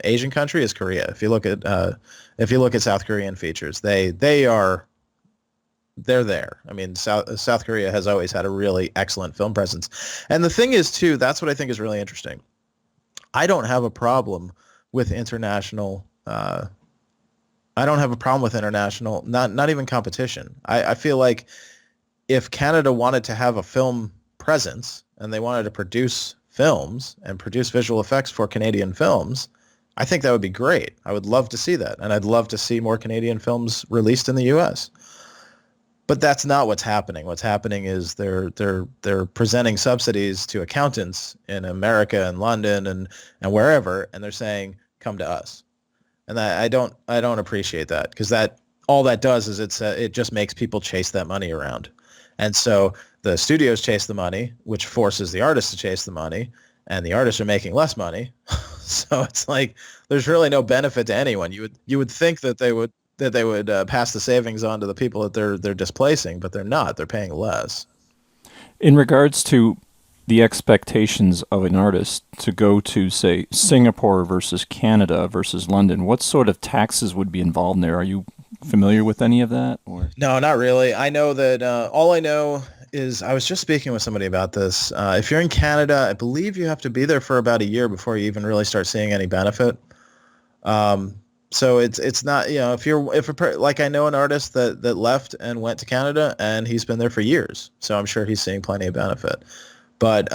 Asian country is Korea. If you look at South Korean features, they're there. I mean, South Korea has always had a really excellent film presence. And the thing is, too, that's what I think is really interesting. I don't have a problem with international not even competition. I feel like if Canada wanted to have a film presence and they wanted to produce films and produce visual effects for Canadian films, I think that would be great. I would love to see that. And I'd love to see more Canadian films released in the U.S. But that's not what's happening. What's happening is they're presenting subsidies to accountants in America and London and wherever, and they're saying, come to us. And I don't appreciate that, because all that does is it just makes people chase that money around. And so the studios chase the money, which forces the artists to chase the money, and the artists are making less money. So it's like there's really no benefit to anyone. You would think that they would pass the savings on to the people that they're displacing, but they're not. They're paying less. In regards to the expectations of an artist to go to, say, Singapore versus Canada versus London, what sort of taxes would be involved there? Are you familiar with any of that? Or? No, not really. I know that all I know is I was just speaking with somebody about this. If you're in Canada, I believe you have to be there for about a year before you even really start seeing any benefit. So it's not, like I know an artist that left and went to Canada, and he's been there for years. So I'm sure he's seeing plenty of benefit. but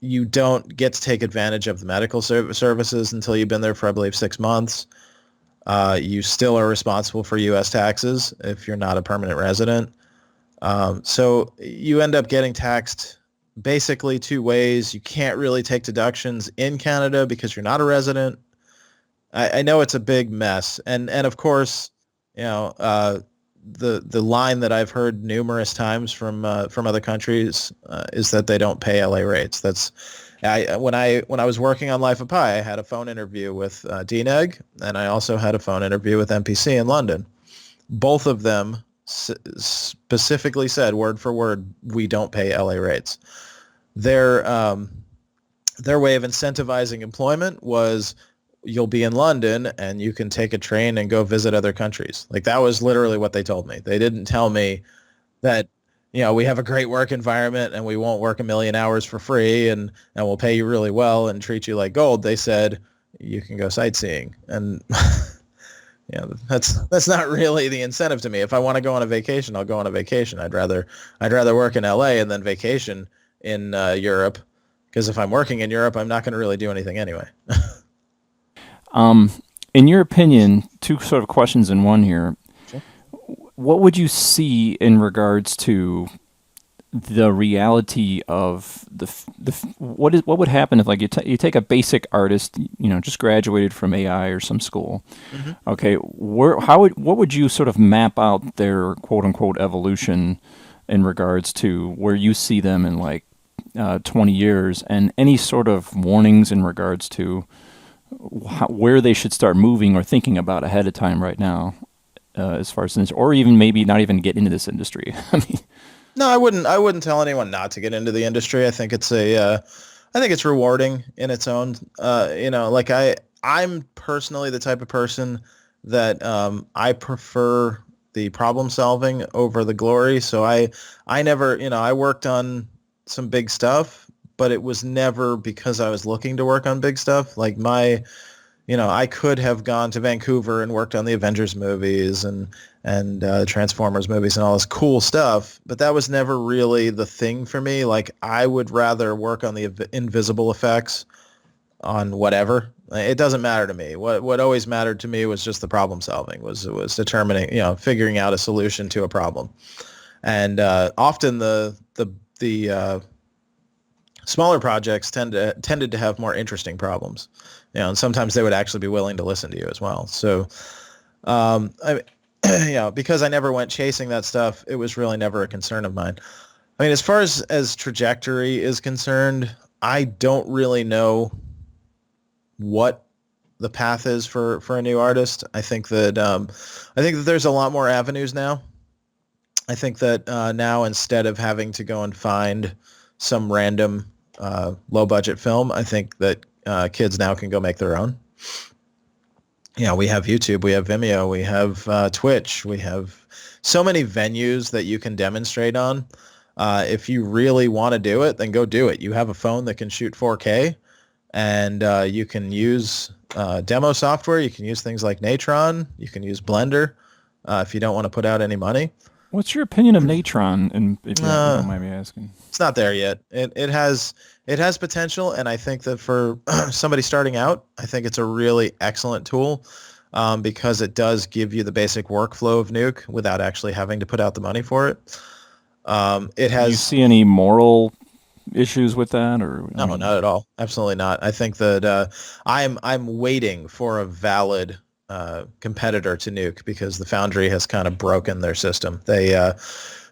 you don't get to take advantage of the medical services until you've been there for, I believe, 6 months. You still are responsible for U.S. taxes if you're not a permanent resident. So you end up getting taxed basically two ways. You can't really take deductions in Canada because you're not a resident. I know it's a big mess, and of course, the line that I've heard numerous times from other countries is that they don't pay LA rates. When I was working on Life of Pi, I had a phone interview with DNEG, and I also had a phone interview with MPC in London. Both of them specifically said, word for word, we don't pay LA rates. Their way of incentivizing employment was, you'll be in London and you can take a train and go visit other countries. Like, that was literally what they told me. They didn't tell me that, we have a great work environment and we won't work 1 million hours for free and we'll pay you really well and treat you like gold. They said, you can go sightseeing. And that's not really the incentive to me. If I want to go on a vacation, I'll go on a vacation. I'd rather work in LA and then vacation in Europe, because if I'm working in Europe, I'm not going to really do anything anyway. In your opinion, two sort of questions in one here. Sure. What would you see in regards to the reality of what would happen if, like, you take a basic artist, just graduated from AI or some school. Mm-hmm. Okay, what would you sort of map out their quote unquote evolution in regards to where you see them in, like, 20 years, and any sort of warnings in regards to where they should start moving or thinking about ahead of time right now, as far as, or even maybe not even get into this industry? I mean, no, I wouldn't tell anyone not to get into the industry. I think it's rewarding in its own. Like, I'm personally the type of person that I prefer the problem solving over the glory. So I never, I worked on some big stuff, but it was never because I was looking to work on big stuff. Like, I could have gone to Vancouver and worked on the Avengers movies and Transformers movies and all this cool stuff, but that was never really the thing for me. Like, I would rather work on the invisible effects on whatever. It doesn't matter to me. What always mattered to me was just the problem solving, was determining, figuring out a solution to a problem. And often the smaller projects tended to have more interesting problems, and sometimes they would actually be willing to listen to you as well. So, because I never went chasing that stuff, it was really never a concern of mine. I mean, as far as trajectory is concerned, I don't really know what the path is for a new artist. I think that there's a lot more avenues now. I think that now, instead of having to go and find some random low budget film, I think that kids now can go make their own. We have YouTube, we have Vimeo, we have Twitch, we have so many venues that you can demonstrate on. If you really want to do it, then go do it. You have a phone that can shoot 4K, and you can use demo software. You can use things like Natron. You can use Blender if you don't want to put out any money. What's your opinion of Natron, and if you don't mind me asking? It's not there yet. It has potential, and I think that for somebody starting out, I think it's a really excellent tool, because it does give you the basic workflow of Nuke without actually having to put out the money for it. It has. Do you see any moral issues with that, or no, not at all. Absolutely not. I think that I'm waiting for a valid competitor to Nuke, because the Foundry has kind of broken their system. They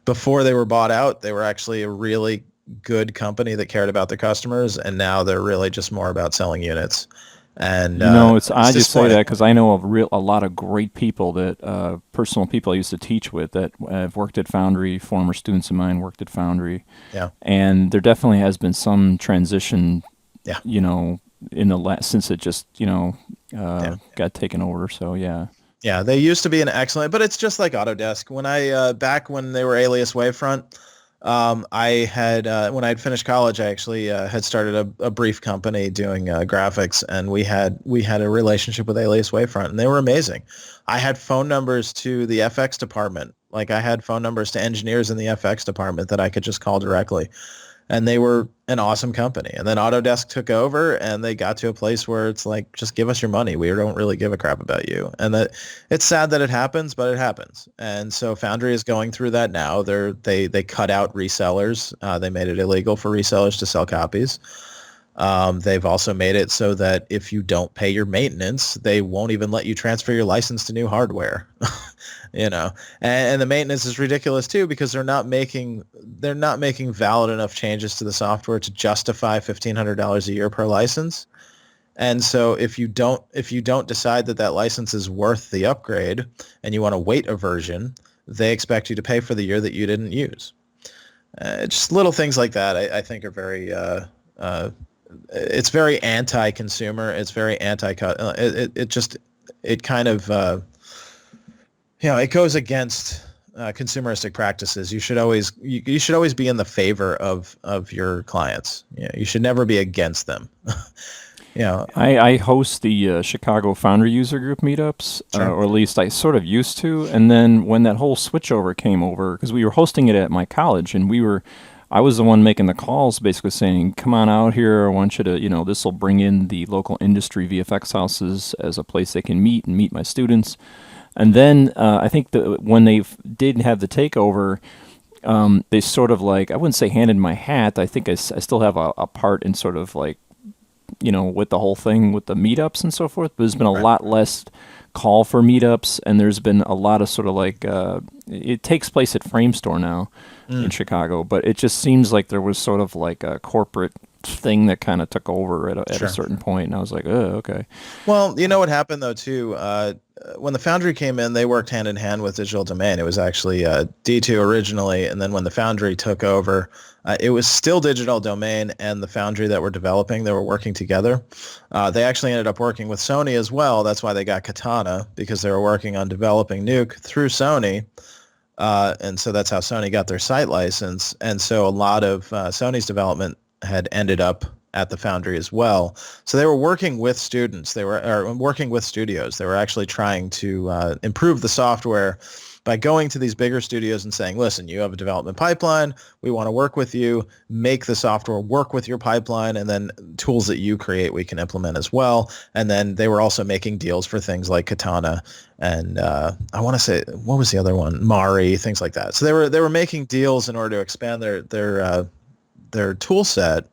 before they were bought out, they were actually a really good company that cared about their customers, and now they're really just more about selling units. And I just say that because I know a lot of great people that personal people I used to teach with that have worked at Foundry. Former students of mine worked at Foundry. Yeah, and there definitely has been some transition. Yeah, in the since it just got taken over. So yeah. Yeah, they used to be an excellent, but it's just like Autodesk. When I back when they were Alias Wavefront, I had when I had finished college, I actually had started a brief company doing graphics, and we had a relationship with Alias Wavefront, and they were amazing. I had phone numbers to the FX department. Like, I had phone numbers to engineers in the FX department that I could just call directly. and they were an awesome company. And then Autodesk took over, and they got to a place where it's like, just give us your money. We don't really give a crap about you. And that it's sad that it happens, but it happens. And so Foundry is going through that now. They cut out resellers. They made it illegal for resellers to sell copies. They've also made it so that if you don't pay your maintenance, they won't even let you transfer your license to new hardware. You know, and the maintenance is ridiculous too, because they're not making valid enough changes to the software to justify $1,500 a year per license. And so if you don't decide that that license is worth the upgrade and you want to wait a version, they expect you to pay for the year that you didn't use. Just little things like that I think are very it's very anti-consumer. It's very it kind of it goes against consumeristic practices. You should always be in the favor of your clients. You should never be against them. I host the Chicago Foundry User Group meetups, Sure. or at least I sort of used to. And then when that whole switchover came over, because we were hosting it at my college, and I was the one making the calls, basically saying, "Come on out here. I want you to, this will bring in the local industry VFX houses as a place they can meet and meet my students." And then I think when they did have the takeover, they sort of I wouldn't say handed my hat. I think I still have a part in sort of with the whole thing with the meetups and so forth. But there's been a lot less call for meetups, and there's been a lot of sort of it takes place at Framestore now in Chicago, but it just seems like there was sort of a corporate thing that kind of took over at a certain point, and I was like, oh, okay. Well, you know what happened though too, when the Foundry came in, they worked hand in hand with Digital Domain. It was actually D2 originally, and then when the Foundry took over, it was still Digital Domain and the Foundry that were developing. They were working together. They actually ended up working with Sony as well. That's why they got Katana, because they were working on developing Nuke through Sony. And so that's how Sony got their site license. And so a lot of Sony's development had ended up at the Foundry as well. So they were working with students. They were working with studios. They were actually trying to improve the software by going to these bigger studios and saying, listen, you have a development pipeline. We want to work with you, make the software work with your pipeline, and then tools that you create we can implement as well. And then they were also making deals for things like Katana and I want to say, what was the other one? Mari, things like that. So they were making deals in order to expand their tool set.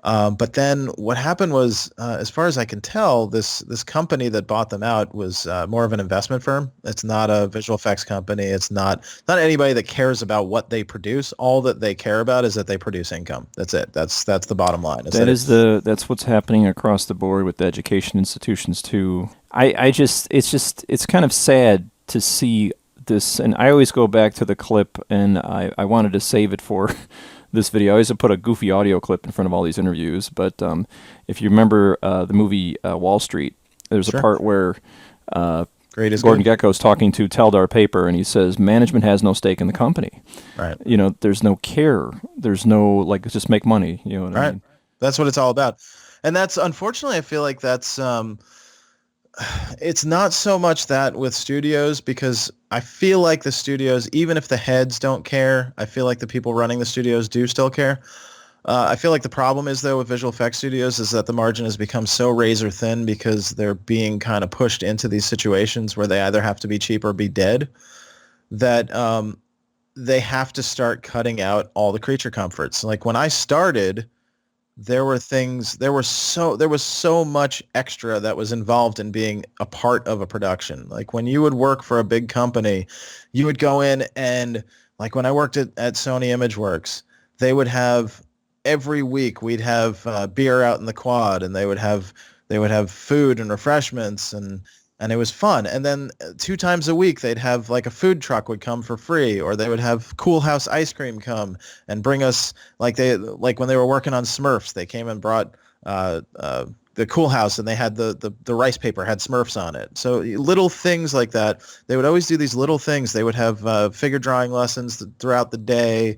But then what happened was, as far as I can tell, this company that bought them out was more of an investment firm. It's not a visual effects company. It's not anybody that cares about what they produce. All that they care about is that they produce income. That's it. That's the bottom line. That's what's happening across the board with the education institutions too. It's kind of sad to see this, and I always go back to the clip, and I wanted to save it for this video. I always put a goofy audio clip in front of all these interviews, but if you remember the movie Wall Street, there's a part where Gordon Gekko's talking to Teldar Paper, and he says, management has no stake in the company. Right. There's no care. There's no, just make money. You know what I mean? That's what it's all about. And that's, unfortunately, I feel like that's, it's not so much that with studios, because I feel like the studios, even if the heads don't care, I feel like the people running the studios do still care. I feel like the problem is, though, with visual effects studios is that the margin has become so razor thin because they're being kind of pushed into these situations where they either have to be cheap or be dead, that they have to start cutting out all the creature comforts. Like when I started, there was so much extra that was involved in being a part of a production. Like when you would work for a big company, you would go in and, like when I worked at Sony ImageWorks, they would have, every week we'd have beer out in the quad, and they would have food and refreshments, and it was fun. And then 2 times a week they'd have a food truck would come for free, or they would have Cool House ice cream come and bring us, like when they were working on Smurfs, they came and brought the Cool House, and they had the rice paper had Smurfs on it. So little things like that. They would always do these little things. They would have figure drawing lessons throughout the day.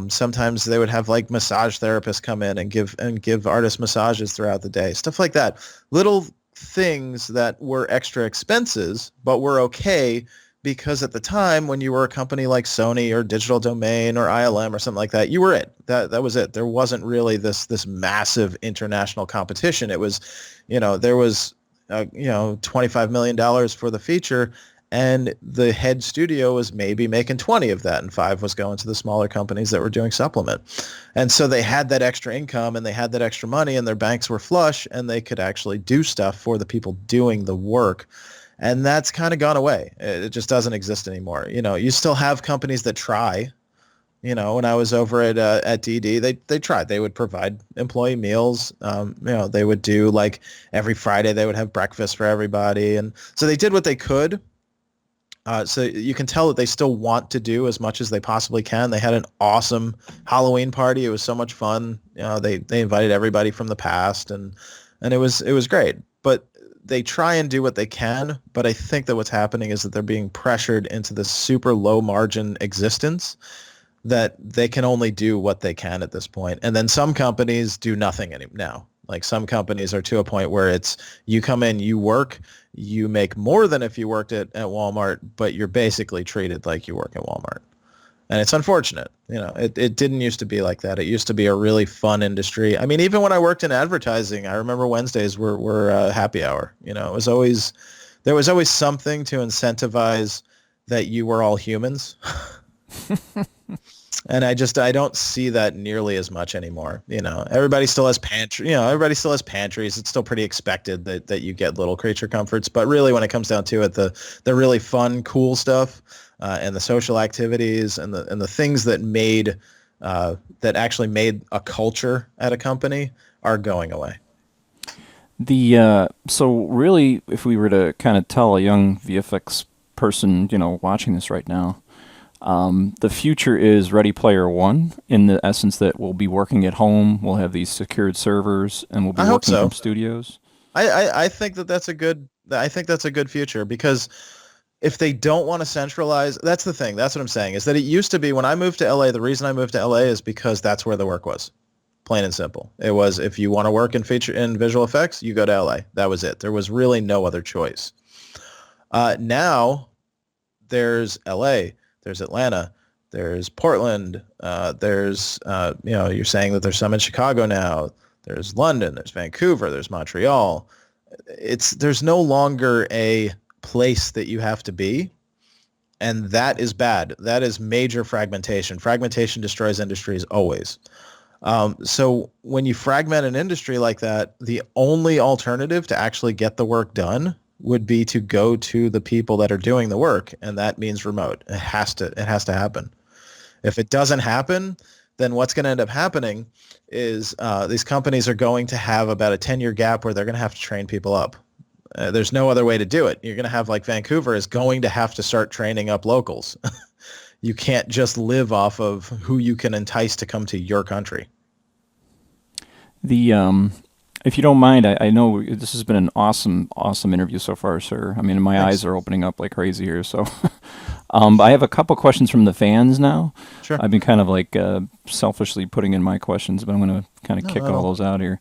Sometimes they would have massage therapists come in and give artists massages throughout the day. Stuff like that. Little things that were extra expenses, but were okay because at the time when you were a company like Sony or Digital Domain or ILM or something like that, you were it. That was it. There wasn't really this massive international competition. It was, there was, $25 million for the feature, and the head studio was maybe making 20 of that, and 5 was going to the smaller companies that were doing supplement. And so they had that extra income and they had that extra money, and their banks were flush, and they could actually do stuff for the people doing the work. And that's kind of gone away. It just doesn't exist anymore. You still have companies that try. When I was over at DD, they tried. They would provide employee meals. They would do, like, every Friday they would have breakfast for everybody, and so they did what they could. So you can tell that they still want to do as much as they possibly can. They had an awesome Halloween party. It was so much fun. They invited everybody from the past, and it was great. But they try and do what they can. But I think that what's happening is that they're being pressured into this super low margin existence that they can only do what they can at this point. And then some companies do nothing now. Like, some companies are to a point where it's, you come in, you work, you make more than if you worked at Walmart, but you're basically treated like you work at Walmart. And it's unfortunate. It didn't used to be like that. It used to be a really fun industry. I mean, even when I worked in advertising, I remember Wednesdays were happy hour. There was always something to incentivize that you were all humans. And I don't see that nearly as much anymore. Everybody still has everybody still has pantries. It's still pretty expected that you get little creature comforts. But really, when it comes down to it, the really fun, cool stuff and the social activities and the things that actually made a culture at a company are going away. So really, if we were to kind of tell a young VFX person, watching this right now, the future is Ready Player One, in the essence that we'll be working at home, we'll have these secured servers, and we'll be working from studios. I think that's a good future, because if they don't want to centralize, that's the thing. That's what I'm saying, is that it used to be, when I moved to LA, the reason I moved to LA is because that's where the work was. Plain and simple. It was, if you want to work in visual effects, you go to LA. That was it. There was really no other choice. Now there's LA. There's Atlanta, there's Portland, there's, you're saying that there's some in Chicago now, there's London, there's Vancouver, there's Montreal. There's no longer a place that you have to be, and that is bad. That is major fragmentation. Fragmentation destroys industries always. So when you fragment an industry like that, the only alternative to actually get the work done would be to go to the people that are doing the work, and that means remote. It has to happen. If it doesn't happen, then what's going to end up happening is these companies are going to have about a 10-year gap where they're going to have to train people up. There's no other way to do it. You're going to have, like, Vancouver is going to have to start training up locals. You can't just live off of who you can entice to come to your country. If you don't mind, I know this has been an awesome interview so far, sir. I mean, my Thanks. eyes are opening up like crazy here. So, I have a couple questions from the fans now. Sure. I've been kind of like selfishly putting in my questions, but I'm going to kind of kick all those out here.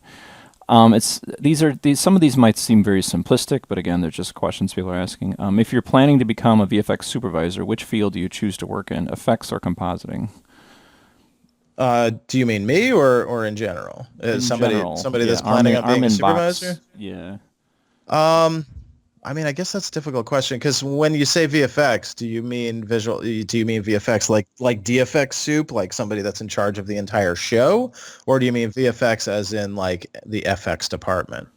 Some of these might seem very simplistic, but again, they're just questions people are asking. If you're planning to become a VFX supervisor, which field do you choose to work in, effects or compositing? Do you mean me or in general? Somebody that's planning on being a supervisor? Yeah. I mean, I guess that's a difficult question, because when you say VFX, do you mean visual? Do you mean VFX like DFX soup, like somebody that's in charge of the entire show, or do you mean VFX as in, like, the FX department?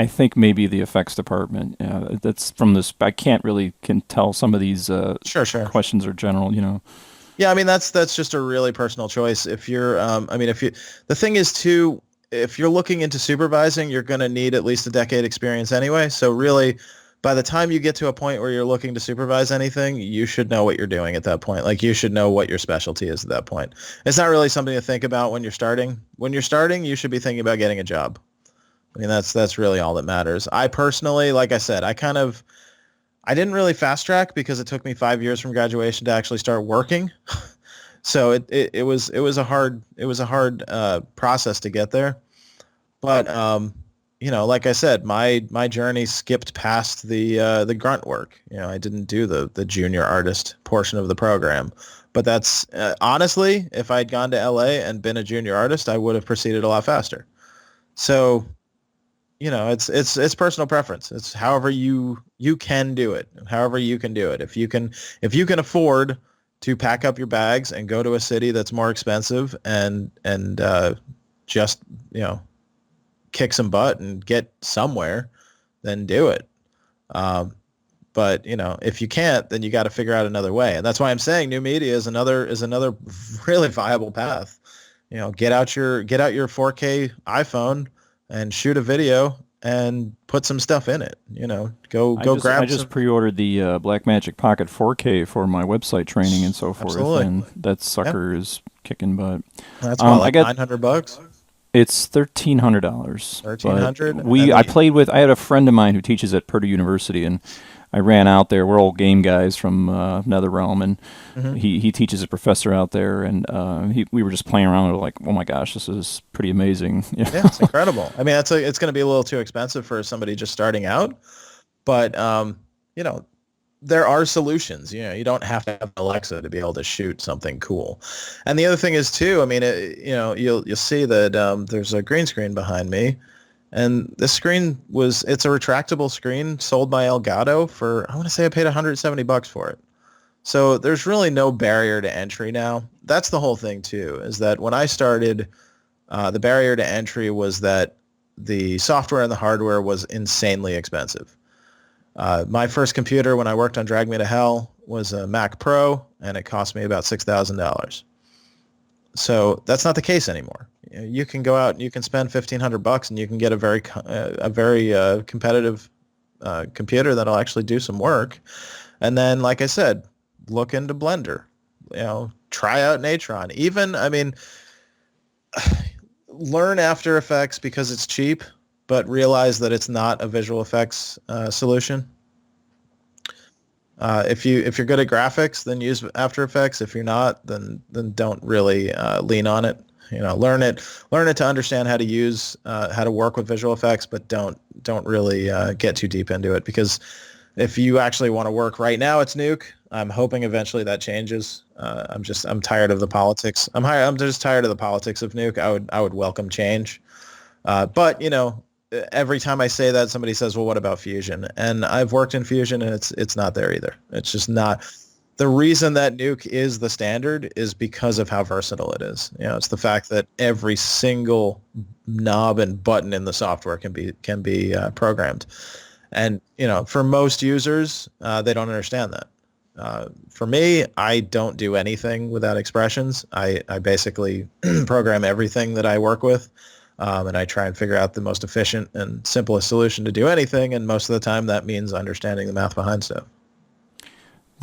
I think maybe the effects department. Yeah, that's from this. I can't really tell some of these Sure. questions are general. Yeah, I mean, that's just a really personal choice. If you're, the thing is too, if you're looking into supervising, you're going to need at least a decade experience anyway. So really, by the time you get to a point where you're looking to supervise anything, you should know what you're doing at that point. Like, you should know what your specialty is at that point. It's not really something to think about when you're starting. When you're starting, you should be thinking about getting a job. I mean, that's really all that matters. I personally, like I said, I didn't really fast track because it took me 5 years from graduation to actually start working. So it was a hard process to get there. But like I said, my journey skipped past the grunt work. I didn't do the junior artist portion of the program. But that's honestly, if I'd gone to LA and been a junior artist, I would have proceeded a lot faster. So, it's personal preference. It's however you can do it, however you can do it. If you can afford to pack up your bags and go to a city that's more expensive and just, kick some butt and get somewhere, then do it. But if you can't, then you got to figure out another way. And that's why I'm saying new media is another really viable path. Get out your 4K iPhone and shoot a video and put some stuff in it. Go grab. I just pre-ordered the Blackmagic Pocket 4K for my website training and so forth. Absolutely. And that sucker is kicking butt. That's what, like $900. It's $1,300. $1,300. I had a friend of mine who teaches at Purdue University, and I ran out there. We're all game guys from NetherRealm, and he teaches a professor out there, and we were just playing around. We were like, oh my gosh, this is pretty amazing. Yeah, it's incredible. I mean, it's going to be a little too expensive for somebody just starting out, but there are solutions. You don't have to have an Alexa to be able to shoot something cool. And the other thing is too, I mean, you'll see that there's a green screen behind me, and this screen it's a retractable screen sold by Elgato for, I want to say I paid $170 for it. So there's really no barrier to entry now. That's the whole thing too, is that when I started, the barrier to entry was that the software and the hardware was insanely expensive. My first computer when I worked on Drag Me to Hell was a Mac Pro, and it cost me about $6,000. So that's not the case anymore. You can go out and you can spend $1,500 and you can get a very competitive computer that'll actually do some work. And then, like I said, look into Blender. Try out Natron. Even, I mean, learn After Effects because it's cheap, but realize that it's not a visual effects solution. If you're good at graphics, then use After Effects. If you're not, then don't really lean on it. Learn it to understand how to use how to work with visual effects, but don't really get too deep into it, because if you actually want to work right now, it's Nuke. I'm hoping eventually that changes. I'm tired of the politics. I'm just tired of the politics of Nuke. I would welcome change. But every time I say that, somebody says, well, what about Fusion? And I've worked in Fusion, and it's not there either. It's just not. The reason that Nuke is the standard is because of how versatile it is. It's the fact that every single knob and button in the software can be programmed. And, for most users, they don't understand that. For me, I don't do anything without expressions. I basically program everything that I work with. And I try and figure out the most efficient and simplest solution to do anything. And most of the time that means understanding the math behind stuff.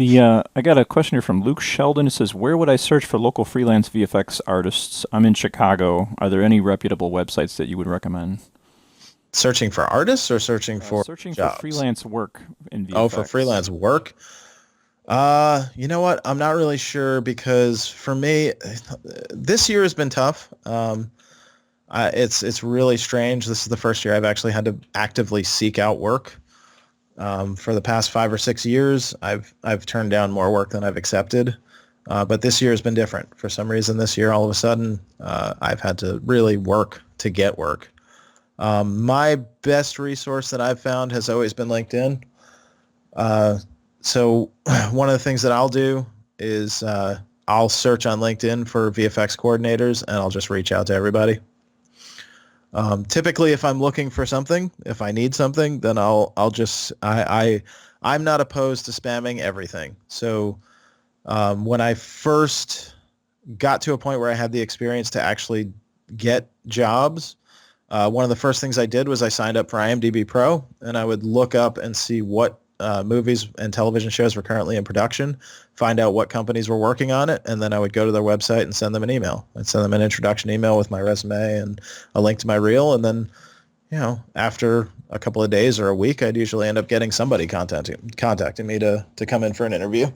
I got a question here from Luke Sheldon. It says, where would I search for local freelance VFX artists? I'm in Chicago. Are there any reputable websites that you would recommend? Searching for artists or searching for jobs? For freelance work in VFX. Oh, for freelance work? You know what? I'm not really sure, because for me, this year has been tough. It's really strange. This is the first year I've actually had to actively seek out work. For the past 5 or 6 years, I've turned down more work than I've accepted. But this year has been different. For some reason, this year, all of a sudden, I've had to really work to get work. My best resource that I've found has always been LinkedIn. So one of the things that I'll do is I'll search on LinkedIn for VFX coordinators, and I'll just reach out to everybody. Typically, if I'm looking for something, if I need something, then I'm not opposed to spamming everything. So when I first got to a point where I had the experience to actually get jobs, one of the first things I did was I signed up for IMDB Pro, and I would look up and see what movies and television shows were currently in production, find out what companies were working on it, and then I would go to their website and send them an email. I'd send them an introduction email with my resume and a link to my reel, and then, after a couple of days or a week, I'd usually end up getting somebody contacting me to come in for an interview.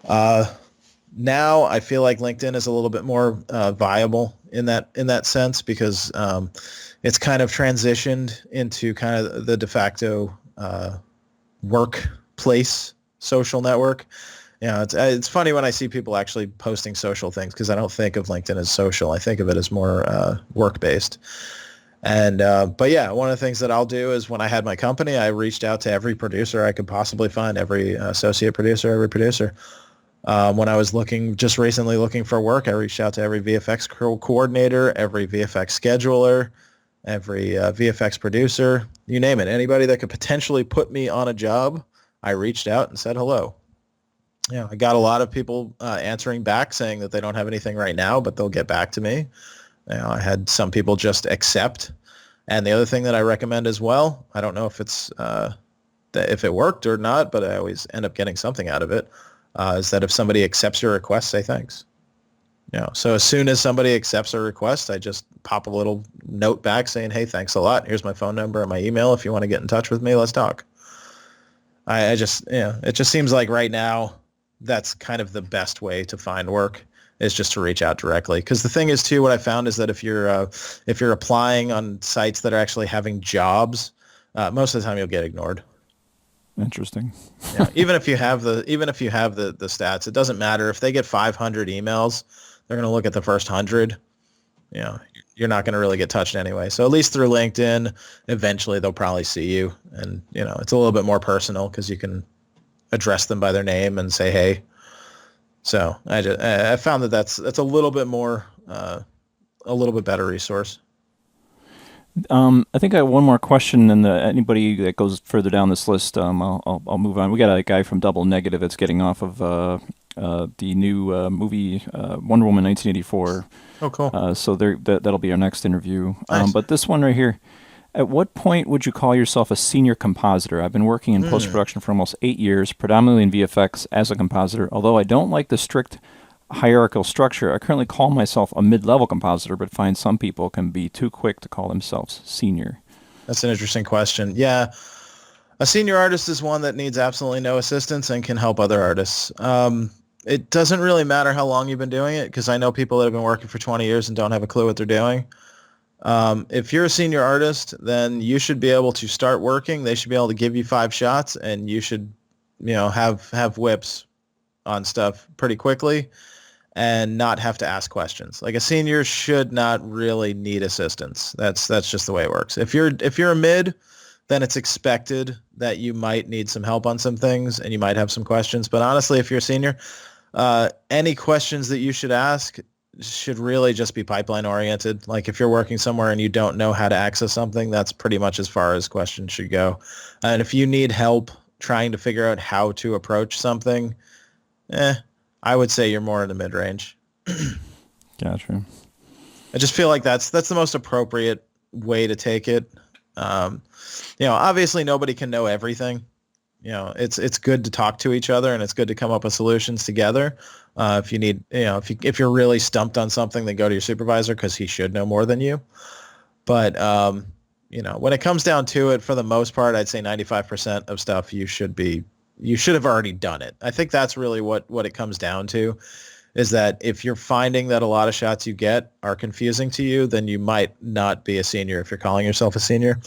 Now I feel like LinkedIn is a little bit more viable in that sense, because it's kind of transitioned into kind of the de facto workplace social network. It's funny when I see people actually posting social things, because I don't think of LinkedIn as social. I think of it as more work-based. And but yeah, one of the things that I'll do is, when I had my company, I reached out to every producer I could possibly find, every associate producer, every producer. When I was just recently looking for work, I reached out to every VFX coordinator, every VFX scheduler, every VFX producer, you name it. Anybody that could potentially put me on a job, I reached out and said hello. I got a lot of people answering back saying that they don't have anything right now, but they'll get back to me. I had some people just accept. And the other thing that I recommend as well, I don't know if if it worked or not, but I always end up getting something out of it, is that if somebody accepts your request, say thanks. So as soon as somebody accepts a request, I just pop a little note back saying, hey, thanks a lot. Here's my phone number and my email. If you want to get in touch with me, let's talk. It just seems like right now that's kind of the best way to find work, is just to reach out directly. Because the thing is, too, what I found is that if you're applying on sites that are actually having jobs, most of the time you'll get ignored. Interesting. Even if you have the stats, it doesn't matter if they get 500 emails. They're going to look at the first 100. You're not going to really get touched anyway. So at least through LinkedIn, eventually they'll probably see you, and it's a little bit more personal because you can address them by their name and say hey. So I found that's a little bit more, a little bit better resource. I think I have one more question, and anybody that goes further down this list, I'll move on. We got a guy from Double Negative that's getting off of the new movie Wonder Woman 1984. Oh, cool. So that'll be our next interview. Nice. But this one right here, at what point would you call yourself a senior compositor? I've been working in post-production for almost 8 years, predominantly in VFX as a compositor. Although I don't like the strict hierarchical structure, I currently call myself a mid-level compositor, but find some people can be too quick to call themselves senior. That's an interesting question. Yeah. A senior artist is one that needs absolutely no assistance and can help other artists. It doesn't really matter how long you've been doing it, because I know people that have been working for 20 years and don't have a clue what they're doing. If you're a senior artist, then you should be able to start working. They should be able to give you 5 shots, and you should, have whips on stuff pretty quickly and not have to ask questions. Like, a senior should not really need assistance. That's just the way it works. If you're a mid, then it's expected that you might need some help on some things and you might have some questions. But honestly, if you're a senior, any questions that you should ask should really just be pipeline oriented. Like, if you're working somewhere and you don't know how to access something, that's pretty much as far as questions should go. And if you need help trying to figure out how to approach something, I would say you're more in the mid-range. Gotcha. I just feel like that's the most appropriate way to take it. Obviously nobody can know everything. It's good to talk to each other, and it's good to come up with solutions together. If you need, if you're really stumped on something, then go to your supervisor, because he should know more than you. But when it comes down to it, for the most part, I'd say 95% of stuff you should have already done it. I think that's really what it comes down to, is that if you're finding that a lot of shots you get are confusing to you, then you might not be a senior if you're calling yourself a senior.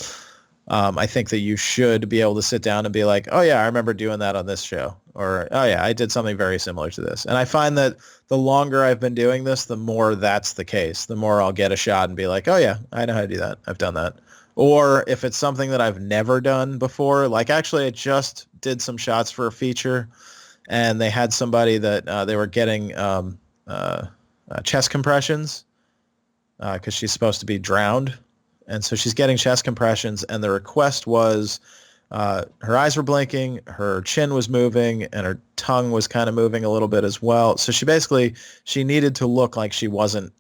I think that you should be able to sit down and be like, oh yeah, I remember doing that on this show, or oh yeah, I did something very similar to this. And I find that the longer I've been doing this, the more that's the case. The more I'll get a shot and be like, oh yeah, I know how to do that. I've done that. Or if it's something that I've never done before, like actually I just did some shots for a feature, and they had somebody that they were getting chest compressions because she's supposed to be drowned. And so she's getting chest compressions, and the request was her eyes were blinking, her chin was moving, and her tongue was kind of moving a little bit as well. So she needed to look like she wasn't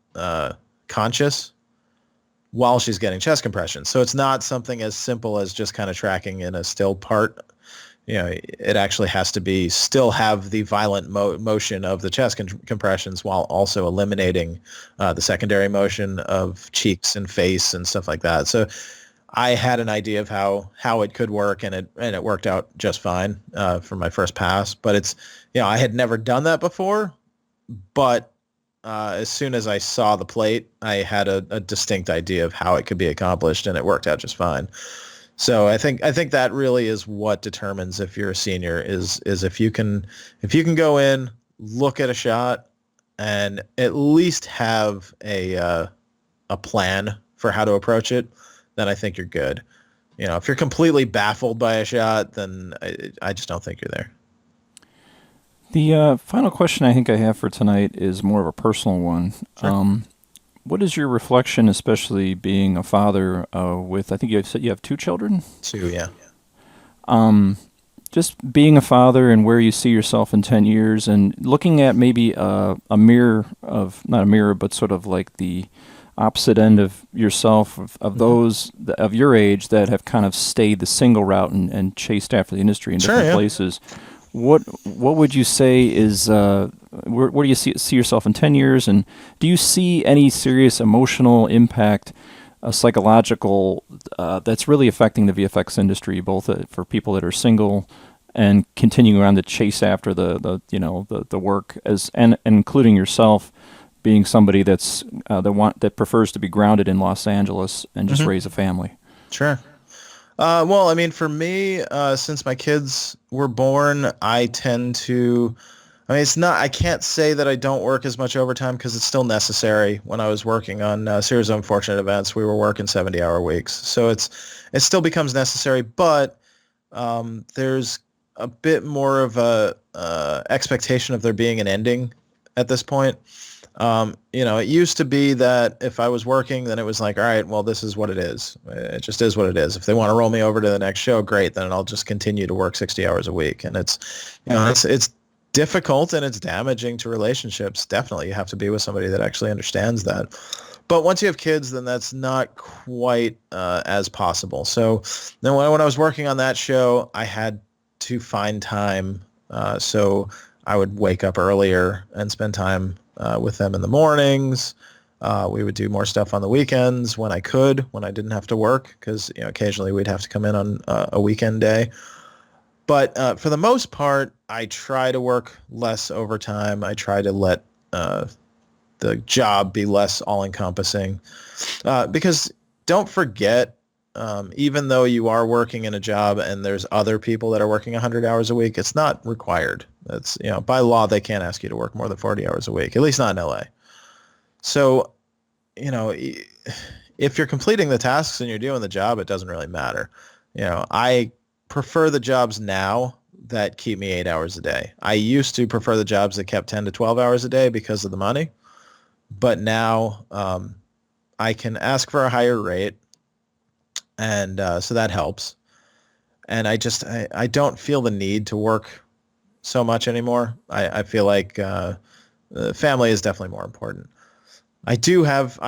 conscious while she's getting chest compressions. So it's not something as simple as just kind of tracking in a still part. It actually has to still have the violent motion of the chest compressions while also eliminating the secondary motion of cheeks and face and stuff like that. So I had an idea of how it could work, and it worked out just fine for my first pass. But it's, I had never done that before, but as soon as I saw the plate, I had a distinct idea of how it could be accomplished, and it worked out just fine. So I think that really is what determines if you're a senior is if you can go in, look at a shot, and at least have a plan for how to approach it, then I think you're good. If you're completely baffled by a shot, then I just don't think you're there. The final question I think I have for tonight is more of a personal one. Sure. What is your reflection, especially being a father with, I think you said you have 2 children? 2, yeah. Just being a father and where you see yourself in 10 years and looking at maybe a mirror of, not a mirror, but sort of like the opposite end of yourself, of those of your age that have kind of stayed the single route and chased after the industry in different places. What would you say is where do you see yourself in 10 years, and do you see any serious emotional impact, psychological, that's really affecting the VFX industry, both for people that are single and continuing around to chase after the work, and including yourself being somebody that's that prefers to be grounded in Los Angeles and just raise a family? Sure. Well, I mean, for me, since my kids were born, I tend to, I can't say that I don't work as much overtime because it's still necessary. When I was working on Series of Unfortunate Events, we were working 70-hour weeks. So it still becomes necessary, but there's a bit more of a expectation of there being an ending at this point. It used to be that if I was working, then it was like, all right, well, this is what it is. It just is what it is. If they want to roll me over to the next show, great. Then I'll just continue to work 60 hours a week. And it's difficult and it's damaging to relationships. Definitely. You have to be with somebody that actually understands that. But once you have kids, then that's not quite as possible. So then when I was working on that show, I had to find time. So I would wake up earlier and spend time with them in the mornings. We would do more stuff on the weekends when I could, when I didn't have to work, because occasionally we'd have to come in on a weekend day. But for the most part, I try to work less overtime. I try to let the job be less all-encompassing, because don't forget, even though you are working in a job and there's other people that are working 100 hours a week, it's not required. That's, by law, they can't ask you to work more than 40 hours a week, at least not in LA. So, if you're completing the tasks and you're doing the job, it doesn't really matter. I prefer the jobs now that keep me 8 hours a day. I used to prefer the jobs that kept 10 to 12 hours a day because of the money. But now I can ask for a higher rate. And so that helps. And I don't feel the need to work so much anymore. I feel like family is definitely more important. I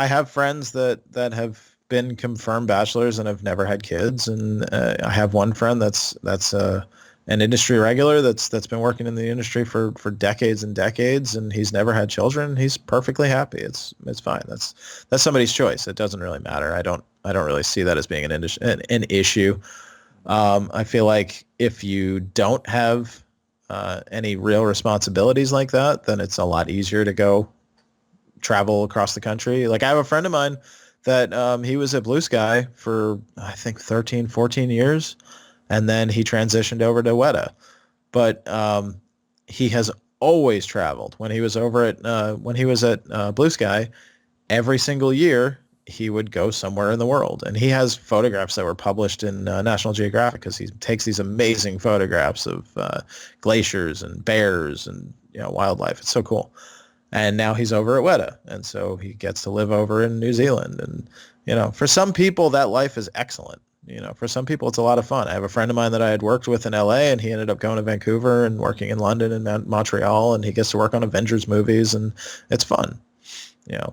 have friends that have been confirmed bachelors and have never had kids. And I have one friend that's an industry regular that's been working in the industry for decades and decades, and he's never had children. He's perfectly happy. It's fine. That's somebody's choice. It doesn't really matter. I don't really see that as being an issue. I feel like if you don't have any real responsibilities like that, then it's a lot easier to go travel across the country. Like I have a friend of mine that he was at Blue Sky for I think 13, 14 years. And then he transitioned over to Weta. But he has always traveled. When he was at Blue Sky, every single year he would go somewhere in the world. And he has photographs that were published in National Geographic because he takes these amazing photographs of glaciers and bears and wildlife. It's so cool. And now he's over at Weta. And so he gets to live over in New Zealand. And, for some people, that life is excellent. For some people, it's a lot of fun. I have a friend of mine that I had worked with in LA, and he ended up going to Vancouver and working in London and Montreal, and he gets to work on Avengers movies, and it's fun.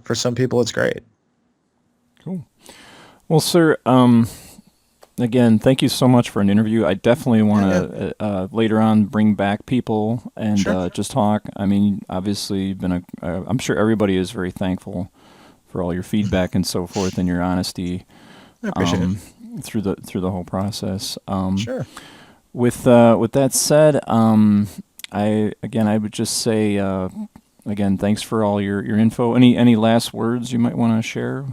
For some people, it's great. Cool. Well, sir, again, thank you so much for an interview. I definitely want to later on bring back people and just talk. I mean, obviously, you've been I'm sure everybody is very thankful for all your feedback and so forth and your honesty. I appreciate it. Through the whole process. Sure. With that said, I would just say again, thanks for all your info. Any last words you might want to share?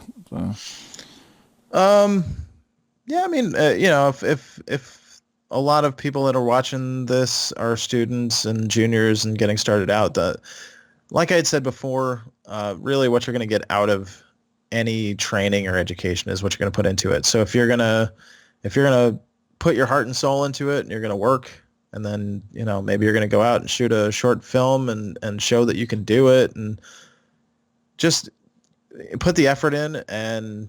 Yeah, I mean, if a lot of people that are watching this are students and juniors and getting started out, like I had said before, really what you're going to get out of any training or education is what you're going to put into it. So if you're gonna put your heart and soul into it, and you're going to work, and then maybe you're going to go out and shoot a short film and show that you can do it, and just put the effort in, and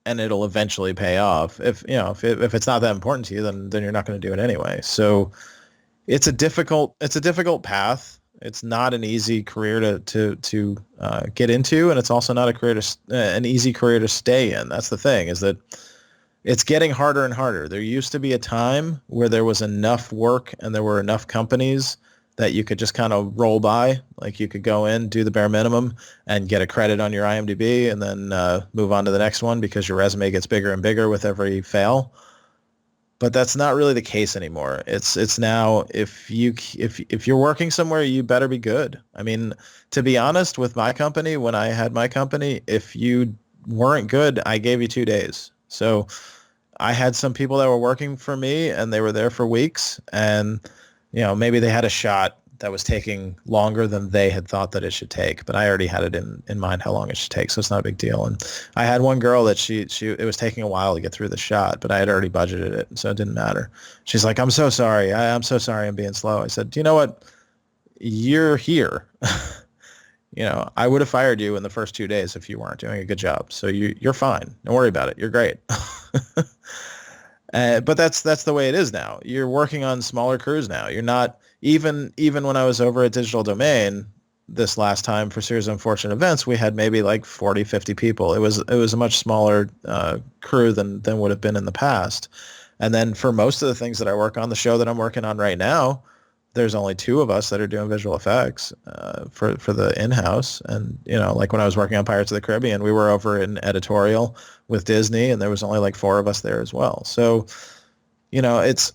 it'll eventually pay off. If it's not that important to you, then you're not going to do it anyway. So it's a difficult path. It's not an easy career to get into, and it's also not an easy career to stay in. That's the thing, is that it's getting harder and harder. There used to be a time where there was enough work and there were enough companies that you could just kind of roll by. Like you could go in, do the bare minimum, and get a credit on your IMDb, and then move on to the next one because your resume gets bigger and bigger with every fail. But that's not really the case anymore. It's now, if you're working somewhere, you better be good. I mean, to be honest, with my company, when I had my company, if you weren't good, I gave you 2 days. So I had some people that were working for me, and they were there for weeks, and maybe they had a shot that was taking longer than they had thought that it should take, but I already had it in mind how long it should take, so it's not a big deal. And I had one girl that it was taking a while to get through the shot, but I had already budgeted it, so it didn't matter. She's like, I'm so sorry. I'm so sorry I'm being slow. I said, do you know what? You're here. I would have fired you in the first 2 days if you weren't doing a good job. So you're fine. Don't worry about it. You're great. But that's the way it is now. You're working on smaller crews now. You're not, even when I was over at Digital Domain this last time for Series of Unfortunate Events, we had maybe like 40, 50 people. It was a much smaller crew than would have been in the past. And then for most of the things that I work on, the show that I'm working on right now, there's only 2 of us that are doing visual effects for the in-house. And, like when I was working on Pirates of the Caribbean, we were over in editorial with Disney, and there was only like 4 of us there as well. So, it's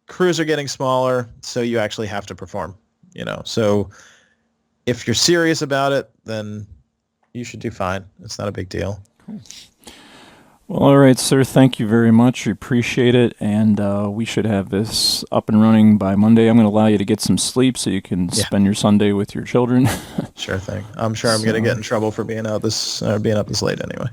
crews are getting smaller, so you actually have to perform, So if you're serious about it, then you should do fine. It's not a big deal. Cool. Well, all right, sir. Thank you very much. We appreciate it, and we should have this up and running by Monday. I'm going to allow you to get some sleep so you can spend your Sunday with your children. Sure thing. I'm sure I'm going to get in trouble for being up this late anyway.